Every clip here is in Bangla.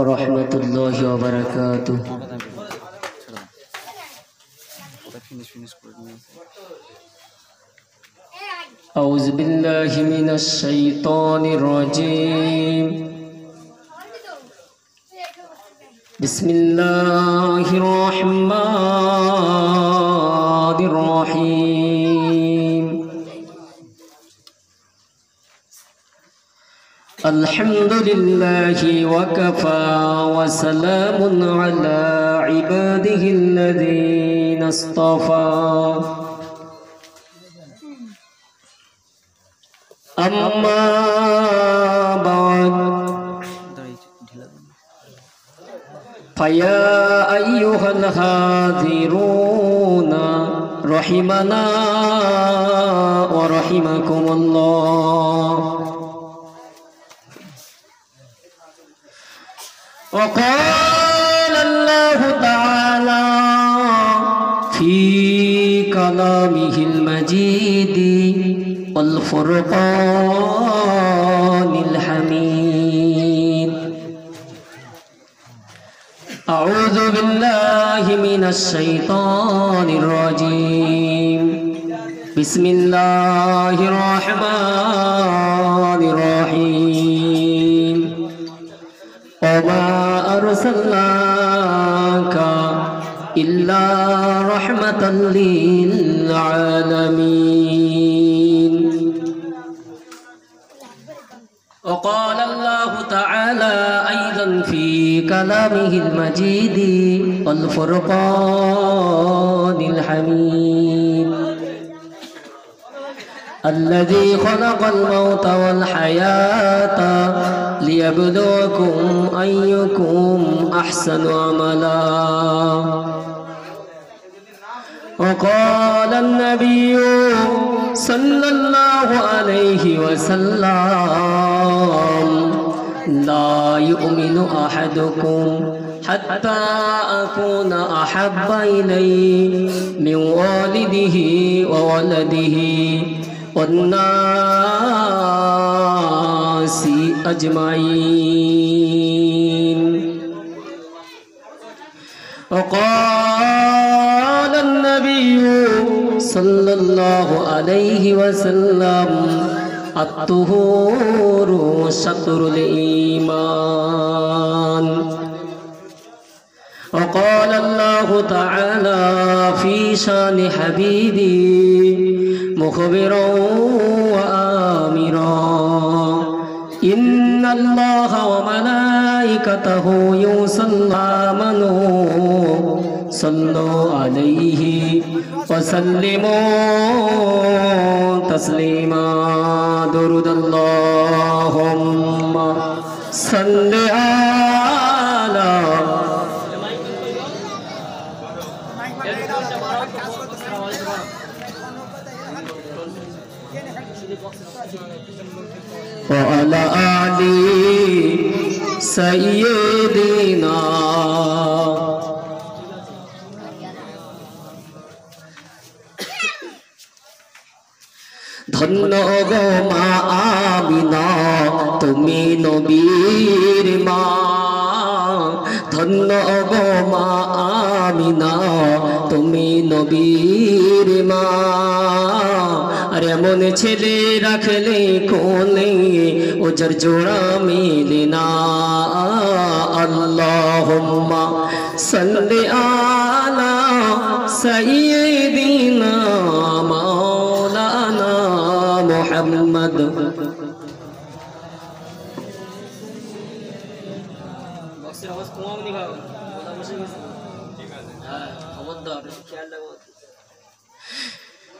ওরহমতুল্লাহি ওয়া বারাকাতুহু। أعوذ بالله من الشيطان الرجيم. بسم الله الرحمن الرحيم. الحمد لله وكفى وسلام على عباده الذين اصطفى. أما بعد فيا أيها الحاضرون رحمنا ورحمكم الله. وقال الله تعالى في كلامه المجيد والفرقان الحميد. أعوذ بالله من الشيطان الرجيم. بسم الله الرحمن الرحيم. وما أرسلناك إلا رحمة للعالمين. وقال الله تعالى أيضا في كلامه المجيد والفرقان الحميد. الذي خلق الموت والحياة ليبلوكم أيكم أحسن عملا. وقال النبي صلى الله عليه وسلم لا يؤمن أحدكم حتى أكون أحب إليه من والده وولده والناس أجمعين. وقال النبي صلى الله عليه وسلم الطهور شطر الإيمان. وقال الله تعالى في شان حبيبي مخبرا وآمرا إن الله وملائكته يصلون صلوا عليه وسلموا تسليما. درود اللهم صل على وعلى آل سيدنا. ধন্য গো মা আমিনা তুমি নবীর মা। ধন্য গো মা আমিনা তুমি নবীর মা। আর এমন ছেলে রাখলে কোলে ওজর জোড়া মিলে না। আল্লাহুম্মা সাল্লি আলা সাইয়্যিদিনা মাওলানা মুহাম্মদ।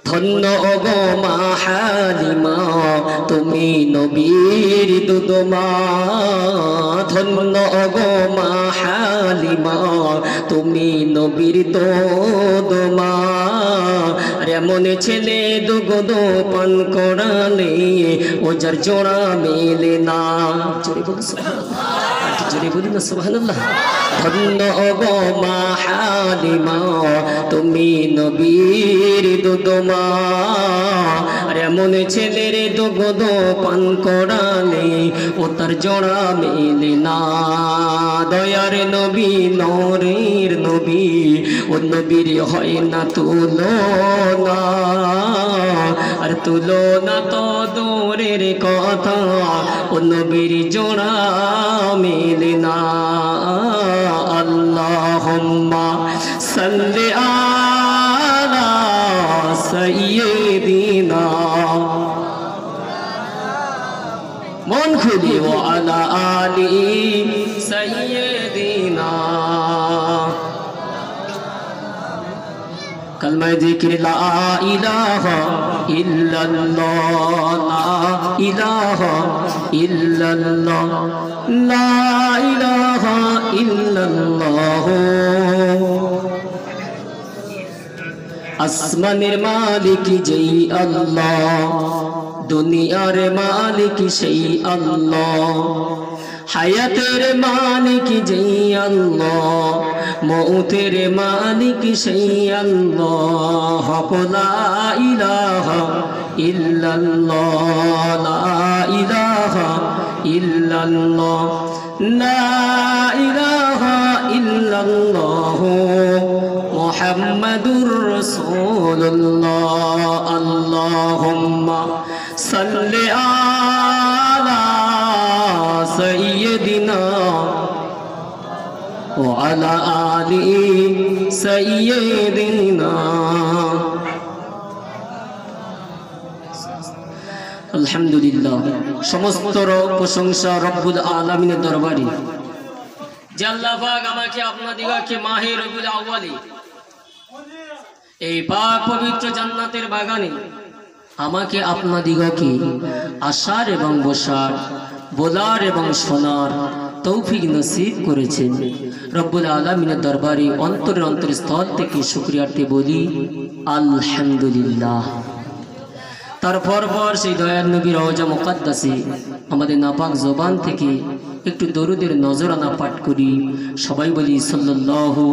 ধন্য গো মা হালিমা তুমি নবীর দুধমা। ধন্য গো মা হালিমা তুমি নবীর দুধমা। এমন ছেলে দুগ্ধ পান করালে ও যার জোড়া মেলে না। জোরে বলুন সুবহানাল্লাহ, একটু জোরে বলুন না সুবহানাল্লাহ। ধন্য গো মা হালিমা তুমি নবীর দুধ মা, আর এমন ছেলের দুগ্ধ পান করালে ও তার জোড়া মেলে না। দয়ার নবী নূরের নবী ও নবীর হয় না তুলনা, আর তুলনা তো দূরের কথা ও নবীর জোড়া মেলে না। আল্লাহুম্মা সাল্লি আলা সাইয়্যিদিনা মন খুলি ও আলা আলি সাইয়্যিদিনা। कलमा जिक्र ला इलाहा इल्लल्लाह, ला इलाहा इल्लल्लाह, ला इलाहा इल्लल्लाह। আসমানের মালিক যেই আল্লাহ, দুনিয়ার মালিক সেই আল্লাহ, হায়াতের মালিক যেই আল্লাহ, মৌতের মালিক সেই আল্লাহ। লা ইলাহা ইল্লাল্লাহ, লা ইলাহা ইল্লাল্লাহ, লা ইলাহা ইল্লাল্লাহ, মুহাম্মাদুর রাসূলুল্লাহ। আল্লাহুম্মা সাল্লি আলা সাইয়্যিদিনা ওয়া আলা আলি সাইয়্যিদিনা। আলহামদুলিল্লাহ, সমস্ত প্রশংসা রব্বুল আলামিনের দরবারে, যে আল্লাহ পাক আমাকে আপনাদিগকে মাহে রবিউল আউয়ালে এই পাক পবিত্র জান্নাতের বাগানে আমাকে আপনাদিগকে আসার এবং বসার, বলার এবং শোনার তৌফিক নসিব করেছেন। রব্বুল আলামিনের দরবারে অন্তরের অন্তরস্থল থেকে শুকরিয়ার্থে বলি আলহামদুলিল্লাহ। তারপর সেই দয়ার নবী রওজা মুকাদ্দাসে আমাদের নাপাক জবান থেকে একটু দরুদের নজরানা পাঠ করি। সবাই বলি সাল্লাল্লাহু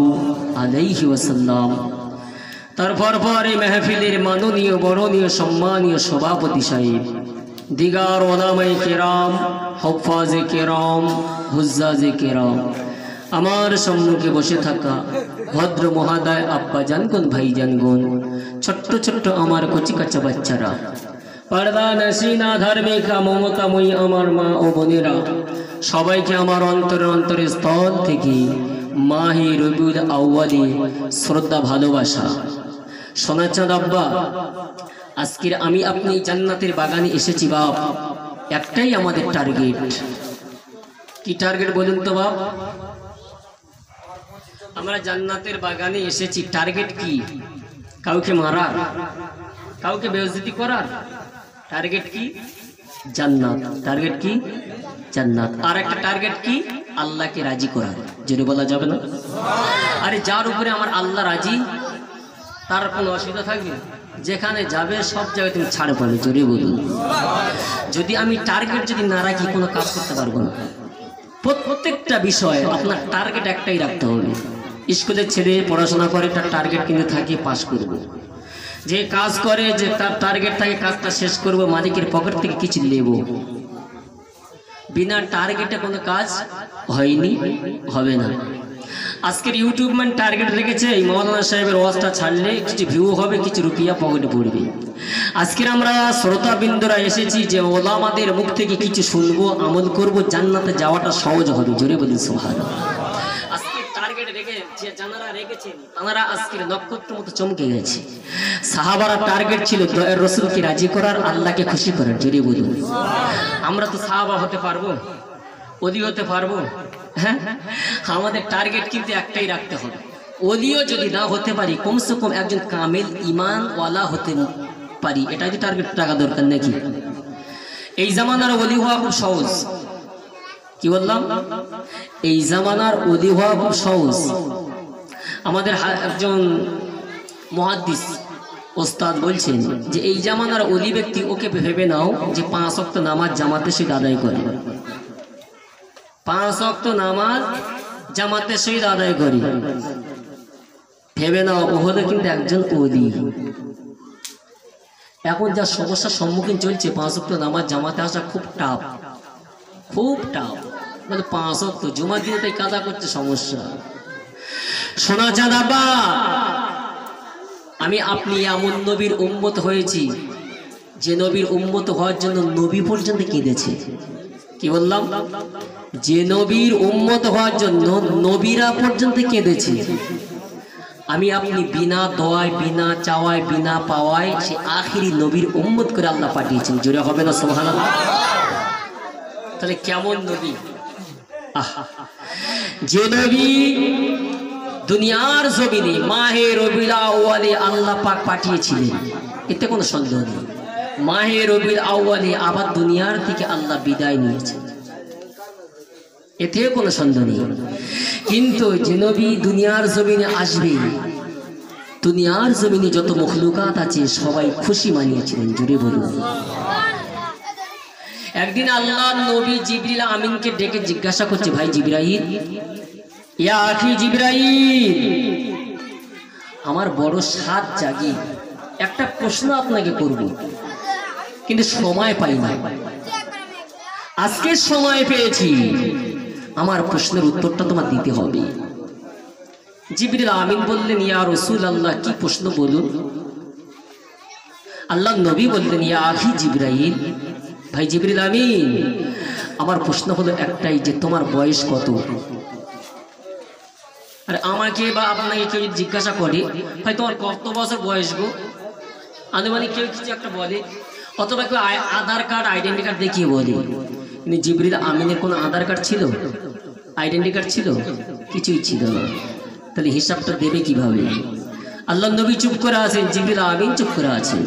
আলাইহি ওয়াসাল্লাম। তারপর এই মেহফিলের মাননীয় বরণীয় সম্মানীয় সভাপতি সাহেব, দিগার ওলামায়ে কেরাম, হুফাজে কেরাম, হুজ্জাজে কেরাম, আমার সম্মুখে বসে থাকা ভদ্র মহাদয় আব্বা জানগণ, ভাই জানগণ, ছোট্ট ছোট্ট আমার কচি কাঁচা বাচ্চারা, পর্দা নসিনা ধার্মিকা মমতাময়ী আমার মা ও বোনেরা, সবাইকে আমার অন্তরের স্থল থেকে মাহে রবিউল আউয়ালে শ্রদ্ধা ভালোবাসা। সোনাচাঁদ আব্বা, আজকের আমি আপনি জান্নাতের বাগানে এসেছি বাপ, একটাই আমাদের টার্গেট। কি টার্গেট বলুন তো বাপ? আমরা জান্নাতের বাগানে এসেছি, টার্গেট কি? কাউকে মারার, কাউকে বেইজ্জতি করার? টার্গেট কি? জান্নাত। টার্গেট কি? জান্নাত। আর একটা টার্গেট কি? আল্লাহকে রাজি করা। জোরে বলা যাবে না? আরে যার উপরে আমার আল্লাহ রাজি, তার কোনো অসুবিধা থাকবে? যেখানে যাবে সব জায়গায় তুমি ছাড় পাবে। জোরে বলুন। যদি আমি টার্গেট যদি না রাখি, কোনো কাজ করতে পারবো না। প্রত্যেকটা বিষয় আপনার টার্গেট একটাই রাখতে হবে। স্কুলের ছেলে পড়াশোনা করে, তার টার্গেট কিন্তু থাকে পাস করবো। যে কাজ করে, যে তার টার্গেট থাকে কাজটা শেষ করবো, মালিকের পকেট থেকে কিছু নেব। বিনা টার্গেটে কোনো কাজ হয়নি, হবে না। আজকের ইউটিউব ম্যান টার্গেট রেখেছে এই মৌলানা সাহেবের ওয়াজটা ছাড়লে কিছু ভিউ হবে, কিছু রুপিয়া পকেটে পড়বে। আজকের আমরা শ্রোতাবৃন্দরা এসেছি যে ওলামাদের মুখ থেকে কিছু শুনবো, আমল করব, জান্নাতে যাওয়াটা সহজ হবে। জোরে বলি সুবহানাল্লাহ। আজকে টার্গেট রেখে যে জানারা রেখেছেন তারা আজকের নক্ষত্র মতো চমকে গেছে। সাহাবারা টার্গেট ছিল দয়ার রাসূলকে রাজি করার, আল্লাহকে খুশি করার। জোরে বলুন। আমরা তো সাহাবা হতে পারবো, ওলি হতে পারবো? হ্যাঁ, আমাদের টার্গেট কিন্তু একটাই রাখতে হবে। ওলিও যদি না হতে পারি, কমসে কম একজন কামেল ইমানওয়ালা হতে পারি, এটাই তো টার্গেট রাখা দরকার নাকি? এই জামানার ওলি হওয়া খুব সহজ। কি বললাম? এই জামানার ওলি হওয়া খুব সহজ। আমাদের একজন মুহাদ্দিস ওস্তাদ বলছেন যে এই জামানার ওলি ব্যক্তি ওকে ভেবে নাও যে 5 ওয়াক্ত নামাজ জামাতে সহিত আদায় করে, 5 ওয়াক্ত নামাজ জামাতে সহিত আদায় করি, ভেবে নাও ও হলো কিন্তু একজন ওলি। এখন যা সমস্যার সম্মুখীন চলছে, 5 ওয়াক্ত নামাজ জামাতে আসা খুব টাফ, খুব টাফ। মানে 5 ওয়াক্ত জুমার দিনে তাই কাদা করতে সমস্যা। শোনা চাঁদাবা, আমি আপনি এমন নবীর উম্মত হয়েছি যে নবীর উম্মত হওয়ার জন্য নবী পর্যন্ত কেঁদেছে। কি বললাম? যে নবীর উম্মত হওয়ার জন্য নবীরা পর্যন্ত কেঁদেছে। আমি আপনি বিনা দোয়ায়, বিনা চাওয়ায়, বিনা পাওয়ায় সে আখিরি নবীর উম্মত করে আল্লাহ পাঠিয়েছেন। জোরে হবে না সুবহানাল্লাহ? তাহলে কেমন নবী? যে নবী দুনিয়ার জমিনে মাহে রবিউল আউয়ালে আল্লাহ পাক পাঠিয়েছিলেন, এতে কোনো সন্দেহ নেই। মাহে রবিউল আউয়ালে আবার দুনিয়ার থেকে আল্লাহ বিদায় নিয়েছেন, এতে কোনো সন্দেহ নেই। কিন্তু যে নবী দুনিয়ার জমিনে আসবে, দুনিয়ার জমিনে যত মখলুকাত আছে সবাই খুশি মানিয়েছিলেন। জোরে বলুন। একদিন আল্লাহ নবী জিবরিল আমিনকে ডেকে জিজ্ঞাসা করছে, ভাই জিবরাইল, ইয়া আখি জিবরাইল, আমার বড় সাধ জাগে, একটা প্রশ্ন আপনাকে করব, কিন্তু সময় পাই না। আজকে সময় পেয়েছি, আমার প্রশ্নের উত্তরটা তোমার দিতে হবে। জিবরিল আমিন বললেন, ইয়া রাসূলুল্লাহ, কি প্রশ্ন বলুন। আল্লাহ নবী বললেন, ইয়া আখি জিবরাইল, ভাই জিবরিল আমিন, আমার প্রশ্ন হলো একটাই, যে তোমার বয়স কত? আরে আমাকে বা আপনাকে কেউ জিজ্ঞাসা করে, ভাই তোমার কত বছর বয়স গো, আনুমানিক কেউ কিছু একটা বলে, অথবা কেউ আধার কার্ড, আইডেন্টি কার্ড দেখিয়ে বলে। কিন্তু জিবরিল আমিনের কোনো আধার কার্ড ছিল, আইডেন্টি কার্ড ছিল? কিছুই ছিল না। তাহলে হিসাবটা দেবে কিভাবে? আল্লাহ নবী চুপ করে আছেন, জিবরিল আমিন চুপ করে আছেন।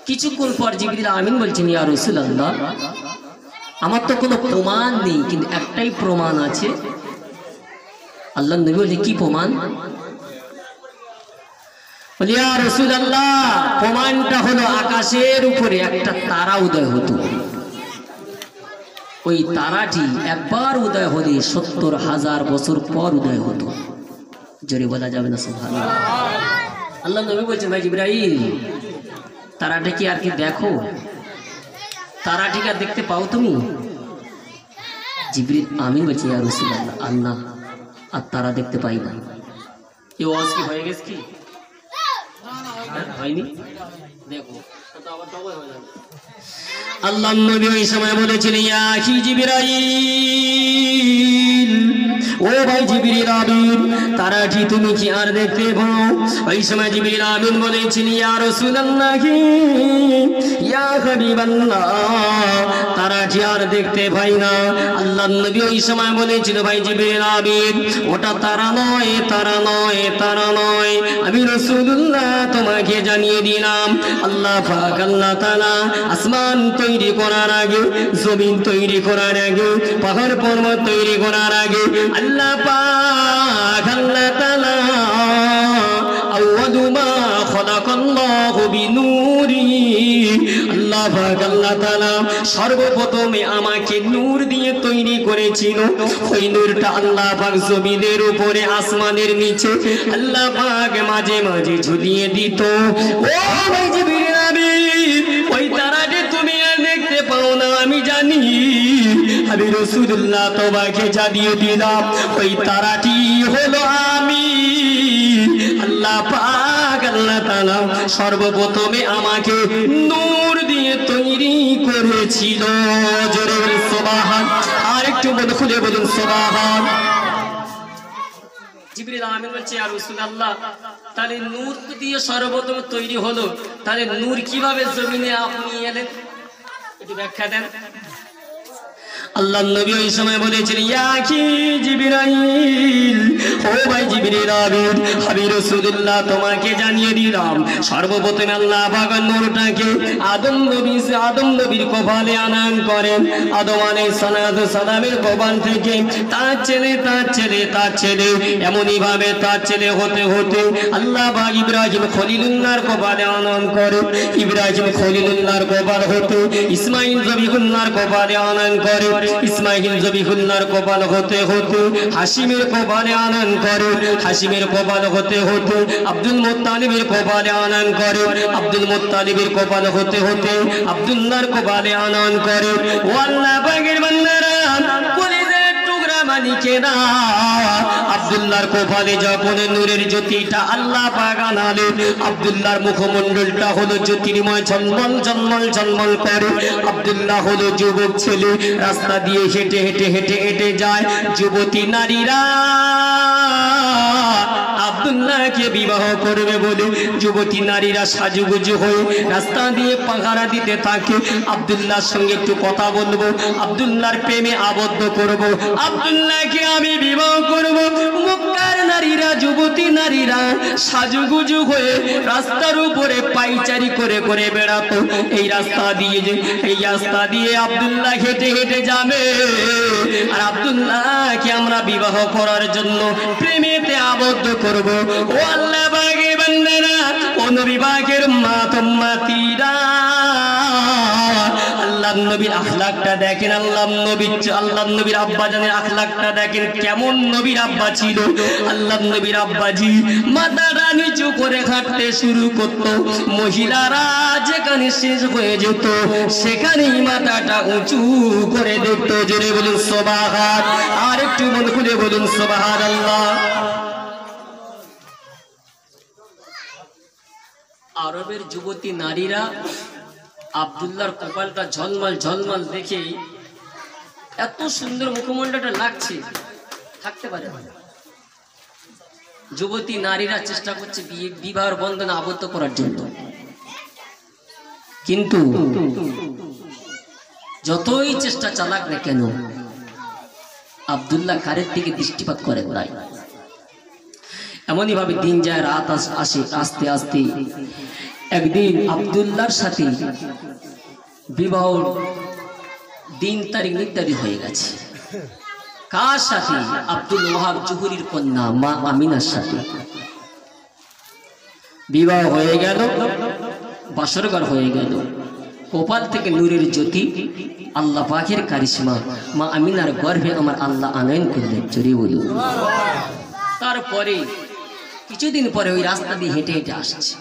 কিছুক্ষণ পর জিবরিল আমিন বলছেন, ইয়া রাসূলুল্লাহ, আমার তো কোনো প্রমাণ নেই, কিন্তু একটাই প্রমাণ আছে। আল্লাহ নবী বলছে, কি প্রমাণ? বলি, ইয়া রাসূলুল্লাহ, প্রমাণটা হলো আকাশের উপরে একটা তারা উদয় হতো, ওই তারাটি একবার উদয় হলে 70,000 বছর পর উদয় হতো। জোরে বলা যাবে না সুবহানাল্লাহ? আল্লাহ নবী বলছেন, ভাই জিবরাইল, তারাটা কি আর কি দেখো? তারাটি কি আর দেখতে পাও তুমি? জিবরিল আমিন বলছে, ইয়া রাসূলুল্লাহ, আল্লাহ আর তারা দেখতে পাই না। এই ওয়াজ কি হয়ে গেছে? কি হয়নি? দেখো আল্লাহ নবী ওই সময় বলেছিলেন, ইয়া আখি জিবরাইল, ও ভাই জিবরিল আমিন, তারাটি তুমি কি আর দেখতে পাও? ওই সময় জিবরিল আমিন বলেছিলেন, ইয়া রাসূলুল্লাহ, ইয়া হাবিবাল্লাহ, তারাটি আর দেখতে পাই না। আল্লাহ নবী ওই সময় বলেছিল, ভাই জিবরিল আমিন, ওটা তারা নয়, তারা নয়, তারা নয়, আমি রাসূলুল্লাহ তোমাকে জানিয়ে দিলাম, আল্লাহ পাক আল্লাহ তাআলা আসমান তৈরি করার আগে, জমিন তৈরি করার আগে, পাহাড় পর্বত তৈরি করার আগে, আল্লাহ পাক আল্লাহ তাআলা আউয়ালু মা খালাকাল্লাহু বিনূরি, আল্লাহ পাক আল্লাহ তাআলা সর্বপ্রথমে আমাকে নূর দিয়ে তৈরি করেছিল। ওই নূরটা আল্লাহ পাক জমিনের উপরে, আসমানের নিচে আল্লাহ পাক মাঝে মাঝে ঝুলিয়ে দিত। ও ভাই জিবরিল আমিন, ওই তারাটি তুমি দেখতে পাও না আমি জানি, আমি রাসূলুল্লাহ তোমাকে জানিয়ে দিলাম, ওই তারাটি হলো আমি। আল্লাহ পাক আল্লাহ তাআলা সর্বপ্রথমে আমাকে নূর দিয়ে তৈরি করেছিল। জোরে বলুন সুবহান। আর একটু মন খুলে বলুন সুবহান। জিবরিল আমিন বলছে, ইয়া রাসূলুল্লাহ, তাহলে নূর দিয়ে সর্বপ্রথম তৈরি হলো, তাহলে নূর কিভাবে জমিনে আপনি এলেন? একটু ব্যাখ্যা দেন। আল্লাহ নবী ওই সময় বলেছিলেন, ইয়া আখি জিবরাইল, ও ভাই জিবরিল আমিন, হাবিব রাসূলুল্লাহ তোমাকে জানিয়ে দিলাম, সর্বপ্রথমে আল্লাহ পাক নূরটাকে আদম নবীর কপালে আনয়ন করেন। আদম আলাইহিস সালামের কপাল থেকে তার ছেলে এমনই ভাবে তার ছেলে হতে হতে আল্লাহ পাক ইব্রাহিম খলিলুল্লাহর কপালে আনয়ন করে। ইব্রাহিম খলিলুল্লাহর কপাল হতে ইসমাঈল জবিহুল্লাহর কপালে আনয়ন করে। ইসমাঈল জবিহুল্লাহর কপাল হতে হতে হাশিমের কপালে আনয়ন করে। হাশিমের কপাল হতে হতে আব্দুল মুত্তালিবের কপালে আনয়ন করে। আব্দুল মুত্তালিবের কপাল হতে হতে আব্দুল্লাহর কপালে আনয়ন করে। ও আল্লাহ পাকের বান্দারা, কলিজার টুকরা মালিকেরা, আব্দুল্লাহর কপালে যখন নূরের জ্যোতিটা আল্লাহ পাক আনালেন, আব্দুল্লাহর মুখমণ্ডলটা হলো জ্যোতির্ময়, ঝলমল ঝলমল ঝলমল করে। আব্দুল্লাহ হলো যুবক ছেলে, রাস্তা দিয়ে হেঁটে হেঁটে হেঁটে হেঁটে যায়। যুবতী নারীরা আব্দুল্লাহকে বিবাহ করবে বলে যুবতী নারীরা সাজুগুজু হয়ে রাস্তা দিয়ে পাহারা দিতে থাকে। আব্দুল্লাহর সঙ্গে একটু কথা বলবো, আব্দুল্লাহর প্রেমে আবদ্ধ করব, আব্দুল্লাহকে আমি বিবাহ করব। মক্কার নারীরা, যুবতী নারীরা সাজুগুজু হয়ে রাস্তার উপরে পাইচারি করে করে বেড়াতো। এই রাস্তা দিয়ে আব্দুল্লাহ হেঁটে হেঁটে যাবে, আর আব্দুল্লাহকে আমরা বিবাহ করার জন্য প্রেমেতে আবদ্ধ করব। ও আল্লাহ পাকের বান্দারা, ও নবী পাকের উম্মতীরা, আল্লাহ নবীর আখলাকটা দেখেন। আল্লাহ নবীর আব্বা জানের আখলাকটা দেখেন, কেমন নবীর আব্বা ছিল। আল্লাহ নবীর আব্বাজি মাথাটা নিচু করে হাঁটতে শুরু করত। মহিলারা যেখানে শেষ হয়ে যেত সেখানেই মাথাটা উঁচু করে দেখতো। জোরে বলুন সুবহান, আর একটু মন খুলে বলুন সুবহানাল্লাহ। আরবের যুবতী নারীরা আব্দুল্লাহর কপালটা ঝলমল ঝলমল দেখে এত সুন্দর মুখমণ্ডলটা লাগছে, থাকতে পারে। যুবতী নারীরা চেষ্টা করছে বিবাহের বন্ধনে আবদ্ধ করার জন্য, কিন্তু যতই চেষ্টা চালাক না কেন আব্দুল্লাহ কারের দিকে দৃষ্টিপাত করে নাই। এমনই ভাবে দিন যায়, রাত আসে, আস্তে আস্তে একদিন আব্দুল্লাহর সাথে বিবাহ দিন তারিখ নির্ধারিত হয়ে গেছে। কার সাথে? আব্দুল ওয়াহাব জুহরির কন্যা মা আমিনার সাথে বিবাহ হয়ে গেল, বাসরঘর হয়ে গেল। কপাল থেকে নূরের জ্যোতি, আল্লাহ পাকের কারিশমা, মা আমিনার গর্ভে আমার আল্লাহ আনয়ন করলেন। জোরে বলুন। তারপরে কিছুদিন পরে ওই রাস্তা দিয়ে হেঁটে হেঁটে আসছে,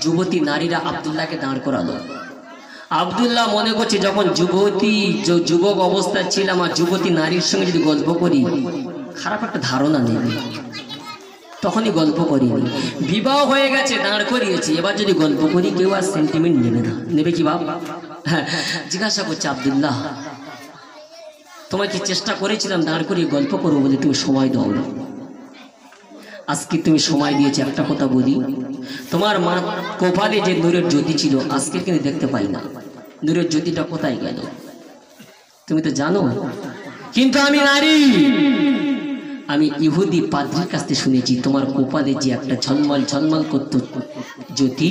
যুবতী নারীরা আব্দুল্লাহকে দাঁড় করালো। আব্দুল্লাহ মনে করছে যখন যুবক অবস্থায় ছিলাম আর যুবতী নারীর সঙ্গে যদি গল্প করি খারাপ একটা ধারণা নেবে, তখনই গল্প করিনি। বিবাহ হয়ে গেছে, দাঁড় করিয়েছি, এবার যদি গল্প করি কেউ আর সেন্টিমেন্ট নেবে না। নেবে কি বাপ? হ্যাঁ, জিজ্ঞাসা করছে আব্দুল্লাহ, তোমাকে চেষ্টা করেছিলাম দাঁড় করিয়ে গল্প করবো বলে, তুমি সময় দাও না। আজকে তুমি সময় দিয়েছে। একটা কথা বলি, তোমার মা কপালে যে নূরের জ্যোতি ছিল আজকে কিন্তু দেখতে পাই না। নূরের জ্যোতিটা কোথায় গেল তুমি তো জানো। কিন্তু আমি নারী, আমি ইহুদি পাদ্রীর কাছ থেকে শুনেছি তোমার কপালে যে একটা ঝলমল ঝলমল করত জ্যোতি,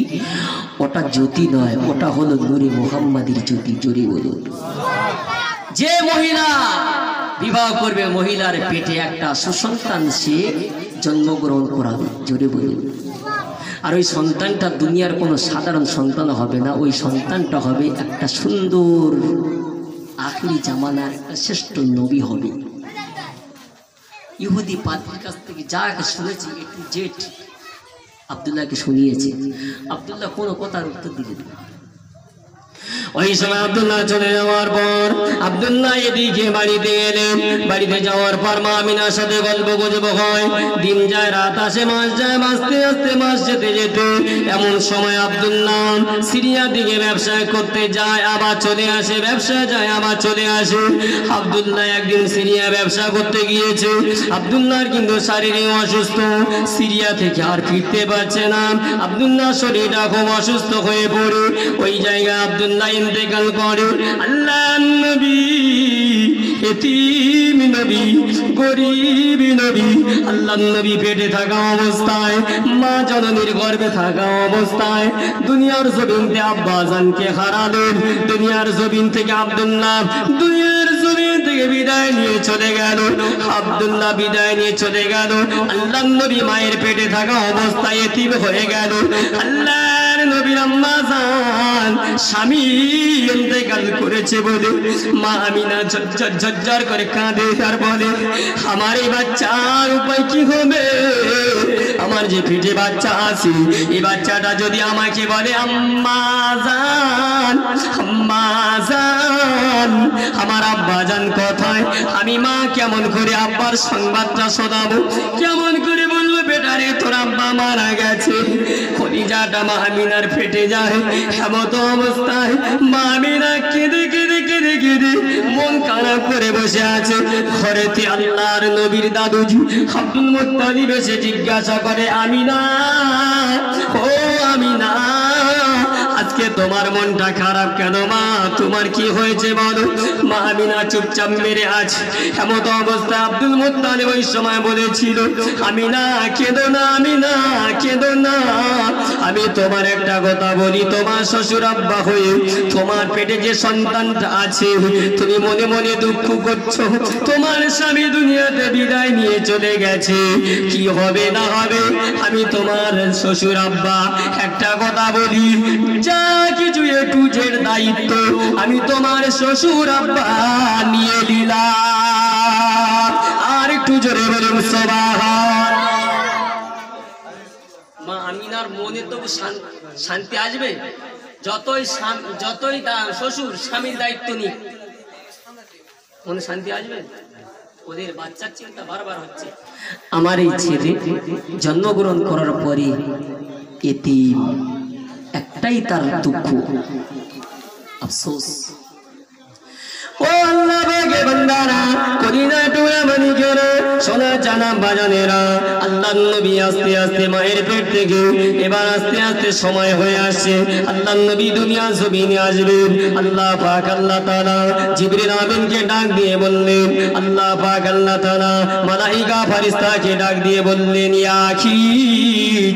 ওটা জ্যোতি নয়, ওটা হলো নূরে মুহাম্মাদের জ্যোতি। জোরে বলুন। যে মহিলা বিবাহ করবে মহিলার পেটে একটা সুসন্তান সে জন্মগ্রহণ করাবে। জোরে বলুন। আর ওই সন্তানটা দুনিয়ার কোনো সাধারণ সন্তান হবে না, ওই সন্তানটা হবে একটা সুন্দর আখরি জামানার একটা শ্রেষ্ঠ নবী হবে। ইহুদি পাদ্রীর কাছ থেকে যা শুনেছি এ টু জেড আব্দুল্লাহকে শুনিয়েছে। আব্দুল্লাহ কোনো কথার উত্তর দিলেন না। ওই সময় আব্দুল্লাহ চলে যাওয়ার পর আব্দুল্লাহ এদিকে বাড়িতে এলেন। বাড়িতে যাওয়ার পর মা আমিনার সাথে গল্প গুজব হয়। দিন যায়, রাত আসে, মাস যায়, আস্তে আস্তে মাস যেতে যেতে এমন সময় আব্দুল্লাহ সিরিয়া দিকে ব্যবসা করতে যায়, আবার চলে আসে, ব্যবসা যায় আবার চলে আসে। আব্দুল্লাহ একদিন সিরিয়া ব্যবসা করতে গিয়েছে। আব্দুল্লাহর কিন্তু শারীরিক অসুস্থ, সিরিয়া থেকে আর ফিরতে পারছে না। আব্দুল্লাহ শরীরটা খুব অসুস্থ হয়ে পড়ে ওই জায়গায় আব্দুল্লাহ আব্দুল্লাহ ইন্তেকাল করে। আল্লাহ নবী এতিম নবী, গরিব নবী, আল্লাহ নবী পেটে থাকা অবস্থায়, মা জননীর গর্ভে থাকা অবস্থায় দুনিয়ার জমিনতে আব্বা জানকে হারালেন। দুনিয়ার জমিন থেকে আব্দুল্লাহ দুনিয়ার জমিন থেকে বিদায় নিয়ে চলে গেল। আব্দুল্লাহ বিদায় নিয়ে চলে গেল। আল্লাহ নবী মায়ের পেটে থাকা অবস্থায় এতিম হয়ে গেল। আল্লাহর নবীর আম্মা জান স্বামী ইন্তেকাল করেছে বলে মা আমিনা ঝরঝর করে কাঁদে আর বলে, আমার এই বাচ্চার উপায় কি হবে? আমার যে পেটে বাচ্চা আছে, এই বাচ্চাটা যদি আমাকে বলে আম্মা জান, আম্মা জান, আমার আব্বা জান কোথায়, আমি মা কেমন করে আব্বার সংবাদটা শোনাবো? কেমন করে বলবো বেটারে তোর আব্বা মারা গেছে? কলিজাটা মা আমিনার ফেটে যায়। এমত অবস্থায় মা আমিনা কেঁদে কেঁদে কেঁদে কেঁদে মন খারাপ করে বসে আছে। ঘরেতে আল্লাহর নবীর দাদুজি আব্দুল মুত্তালিব এসে জিজ্ঞাসা করে, আমিনা, ও আমিনা, আজকে তোমার মনটা খারাপ কেন মা? তোমার কি হয়েছে বলো? মা আমিনা চুপচাপ মেরে আছে। এমত অবস্থায় আব্দুল মুত্তালিব ওই সময় বলেছিল, আমিনা কেঁদো না, আমিনা কেঁদো না, আমি তোমার একটা কথা বলি, তোমার শ্বশুর আব্বা হয়ে তোমার পেটে যে সন্তানটা আছে তুমি মনে মনে দুঃখ করছো। তোমার স্বামী দুনিয়াতে বিদায় নিয়ে চলে গেছে, কি হবে না হবে আমি তোমার শ্বশুর আব্বা। একটা কথা বলি, যা কিছু একটু জের দায়িত্ব আমি তোমার শ্বশুর আব্বা নিয়ে নিলাম। আর একটু জোরে বলুন সুবহান। মা আমিনার মনে তবু শান্তি আসবে, যতই শ্বশুর স্বামীর দায়িত্ব নিক, মনে শান্তি আসবে? ওদের বাচ্চার চিন্তা বারবার হচ্ছে, আমার এই ছেলে জন্মগ্রহণ করার পরে এতিম, একটাই তার দুঃখ, আফসোস। ও আল্লাহ বাগে বান্দারা, কলিনা টুরা মানিকেরা, সোনা জানা বাজানেরা, আল্লাহর নবী আস্তে আস্তে মায়ের পেট থেকে এবার আস্তে আস্তে সময় হয়ে আসছে। আল্লাহর নবী দুনিয়া জমিনে আসবেন। আল্লাহ পাক আল্লাহ তাআলা জিবরিল আমিনকে ডাক দিয়ে বললেন, আল্লাহ পাক আল্লাহ তাআলা মালাইকা ফেরেশতাকে ডাক দিয়ে বললেন, ইয়া আখি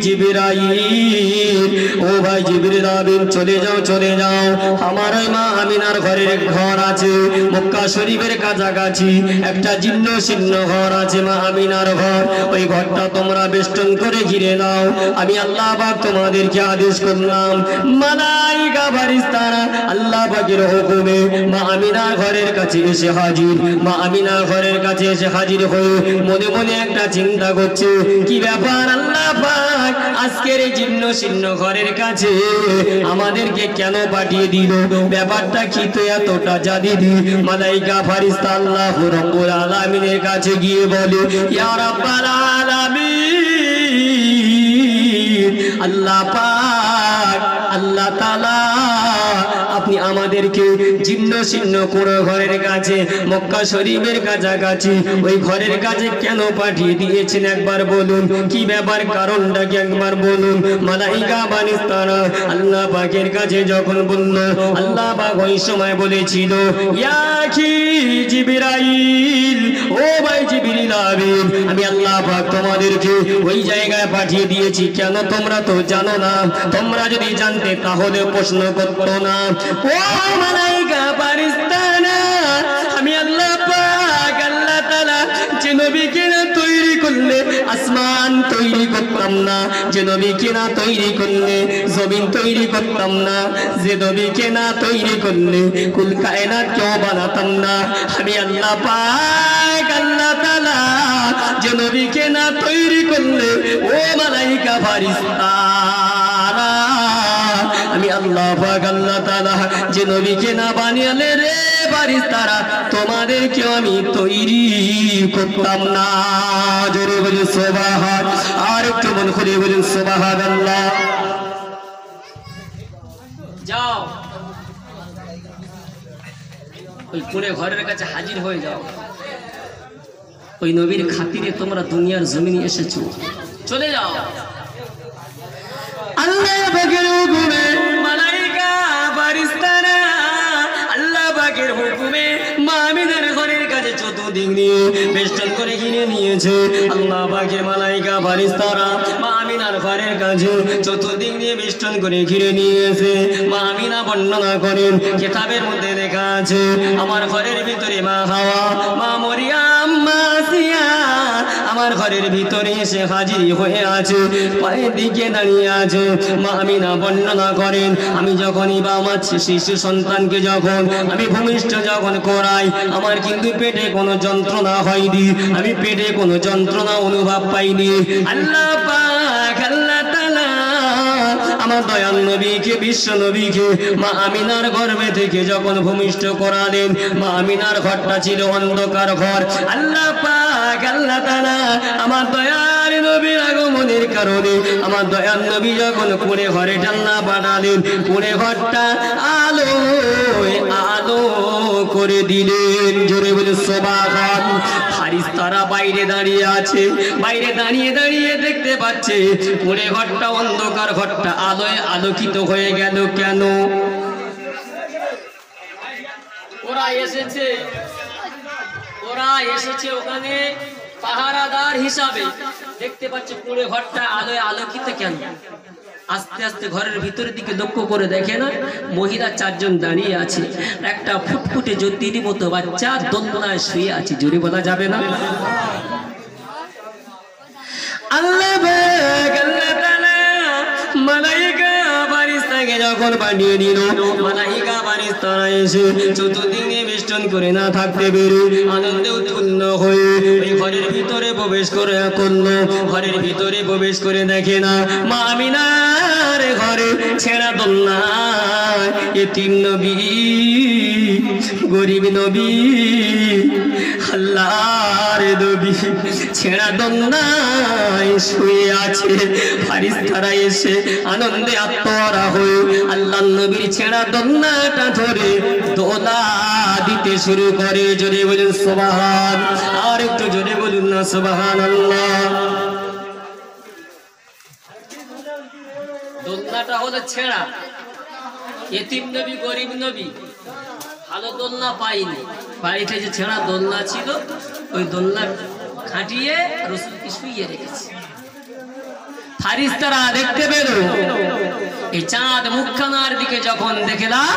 জিবরাইল, ও ভাই জিবরিল আমিন চলে যাও, চলে যাও। আমার ওই মা আমিনার ঘরের ঘর আছে মক্কা শরীফের কাছাকাছি, একটা জীর্ণ শীর্ণ ঘর আছে মা আমিনার ঘর। ওই ঘরটা তোমরা বেষ্টন করে ঘিরে দাও। আমি আল্লাহ পাক তোমাদেরকে আদেশ করলাম, মালাইকা ফেরেশতারা আল্লাহ পাকের হুকুমে মা আমিনার ঘরের কাছে এসে হাজির। মা আমিনার ঘরের কাছে এসে হাজির হয়ে মনে মনে একটা চিন্তা করছে, কি ব্যাপার আল্লাহ পাক আজকের এই জীর্ণ শীর্ণ ঘরের কাছে আমাদেরকে কেন পাঠিয়ে দিল? ব্যাপারটা কি তো এতটা জাদিদি? মালাইকা ফেরেশতা আল্লাহ রাব্বুল আলামিনের কাছে গিয়ে বলে, ইয়া রাব্বাল আলামিন, আল্লাহ পাক আল্লাহ তাআলা আপনি আমাদেরকে জীর্ণ শীর্ণ কোন ঘরের কাছে মক্কা শরীফের কাছাকাছি ওই ঘরের কাছে কেন পাঠিয়ে দিয়েছেন? একবার বলুন, কি ব্যাপার, কারণটা কি একবার বলুন। মালাইকা ফেরেশতারা আল্লাহ পাকের কাছে যখন বলল, আল্লাহ পাক ওই সময় বলেছিল, ইয়া আখি জিবরাইল, ও ভাই জিবরিল আমিন, আমি আল্লাহ পাক তোমাদেরকে ওই জায়গায় পাঠিয়ে দিয়েছি। কেন তোমরা তো জানো না? তোমরা যদি জানতে তাহলে প্রশ্ন করতো না। ও মালাইকা ফেরেশতারা, আমি আল্লাহ পাক আল্লাহ তাআলা যে নবীকে না তৈরি করলে আসমান তৈরি করতাম না, যে নবীকে না তৈরি করলে জমিন তৈরি করতাম না, যে নবীকে না তৈরি করলে কুল কায়নাত কেউ বানাতাম না। আমি আল্লাহ পাক আল্লাহ তাআলা যে নবীকে না তৈরি করলে ও মালাইকা ফেরেশতারা, আমি আল্লাহ পাক আল্লাহ তাআলা যে নবীকে না বানিয়ে রে ফেরেশতারা তোমাদেরকেও আমি তৈরি করতাম না। জোরে বলুন সুবহান, আর একটু মন খুলে বলুন সুবহানাল্লাহ। যাও ওই কোণে ঘরের কাছে হাজির হয়ে যাও। ওই নবীর খাতিরে তোমরা দুনিয়ার জমিনে এসেছো, চলে যাও। আল্লাহ পাকের হুকুমে মালাইকা ফেরেশতারা চতুর্দিক নিয়ে বেষ্টন করে ঘিরে নিয়েছে। আল্লাহ পাকের মালাইকা ফারিস্তারা মা আমিনার ঘরের কাছে চতুর্দিক নিয়ে বেষ্টন করে ঘিরে নিয়েছে। মা আমিনা বর্ণনা করেন, কিতাবের মধ্যে লেখা আছে, আমার ঘরের ভিতরে মা হাওয়া, মা মরিয়াম, মা আসিয়া আমার ঘরের ভিতরে এসে হাজির হয়ে আছে, পায়ের দিকে দাঁড়িয়ে আছে। মা আমিনা বর্ণনা করেন, আমি যখনই বা আমার শিশু সন্তানকে যখন আমি ভূমিষ্ঠ যখন করাই, আমার কিন্তু পেটে কোনো যন্ত্রণা হয়নি, আমি পেটে কোনো যন্ত্রণা অনুভব পাইনি। আল্লাহ পাক আল্লাহ তাআলা আমার দয়াল নবীকে, বিশ্ব নবীকে মা আমিনার গর্ভে থেকে যখন ভূমিষ্ঠ করালেন, মা আমিনার ঘরটা ছিল অন্ধকার ঘর। আল্লাহ পাক আল্লাহ তাআলা আমার দয়াল নবীর আগমনের কারণে আমার দয়াল নবী যখন কোণে ঘরে জান্নাত বানালেন, কোণে ঘরটা আলো আলো করে দিলেন। জোরে বলে সুবহান। ফারিস্তারা বাইরে দাঁড়িয়ে আছে, বাইরে দাঁড়িয়ে দাঁড়িয়ে দেখতে পাচ্ছে কোণে ঘরটা অন্ধকার, ঘরটা আলোয় আলোকিত হয়ে গেল। কেন? ওরা এসেছে ওখানে পাহারাদার হিসাবে। দেখতে পাচ্ছে পুরো ঘরটা আলোয় আলোকিত কেন? আস্তে আস্তে ঘরের ভিতরের দিকে লক্ষ্য করে দেখে না, মহিলা 4 জন দাঁড়িয়ে আছে, একটা ফুটফুটে জ্যোতির মতো বাচ্চা দোলনায় শুয়ে আছে। জোরে বলা যাবে না? আল্লাহ মালাইকা ফারিস্তাকে যখন পাঠিয়ে দিল, মালাইকা ফারিস্তারা এসে চতুর্দিকে বেষ্টন করে না থাকতে পেরে আনন্দে উৎফুল্ল হয়ে ওই ঘরের ভিতরে প্রবেশ করে করলো। ঘরের ভিতরে প্রবেশ করে দেখে না মা আমিনার ঘরে ছেঁড়া দোলনা, এতিম নবী, গরিব নবী, আল্লাহর নবী ছেঁড়া দোলনায় শুয়ে আছে। ফারিস্তারা এসে আনন্দে আত্মহারা হয়ে আল্লাহর নবীর ছেঁড়া দোলনাটা ধরে দোলা দিতে শুরু করে। জোরে বলুন সুবহান। আর একটু জোরে বলুন না সুবহানাল্লাহ। দোলনাটা হলো ছেঁড়া, এতিম নবী, গরিব নবী, ভালো দোলনা পাইনি। বাড়িতে যে ছেঁড়া দোলনা ছিল, ওই দোলনা খাটিয়ে রাসূলকে শুইয়ে রেখেছে। ফারিস্তারা দেখতে পেল, এই চাঁদ মুখখানার দিকে যখন দেখলাম,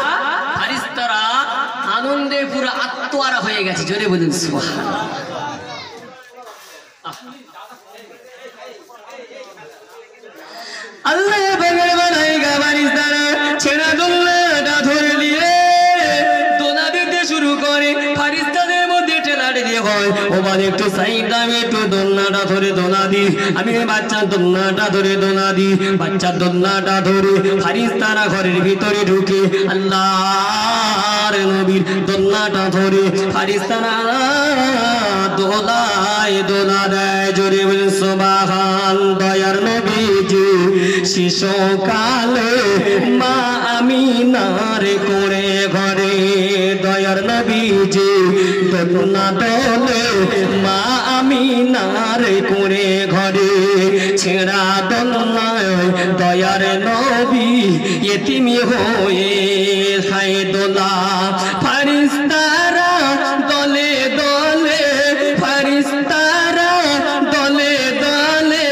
ফারিস্তারা আনন্দে পুরো আত্মহারা হয়ে গেছে। জোরে বলুন সুবহানাল্লাহ। আল্লাহ পাকের মালাইকা ফারিস্তারা ছেঁড়া দোলনাটা ধরে নিয়ে দোলা দিতে শুরু করে। ফারিস্তাদের মধ্যে ঠেলাঠেলি দিয়ে হয়, ও মানে একটু সাইড, আমি একটু দোলনাটা ধরে দোলা দিই, আমি বাচ্চার দোলনাটা ধরে দোলা দিই। বাচ্চার দোলনাটা ধরে ফারিস্তারা ঘরের ভিতরে ঢুকে আল্লাহর নবীর দোলনাটা ধরে ফারিস্তারা দোলায় দোলা দেয়। জোরে বলেন সুবহান। দয়ার নবীজি শিশুকালে মা আমিনার করে ঘরে, দয়ার নবীজি দোলনা দোলে মা আমিনার করে ঘরে। ছেঁড়া দোলনায় দয়ার নবী এতিমি হয়ে খায় দোলা। ফারিস্তারা দলে দলে, ফারিস্তারা দলে দলে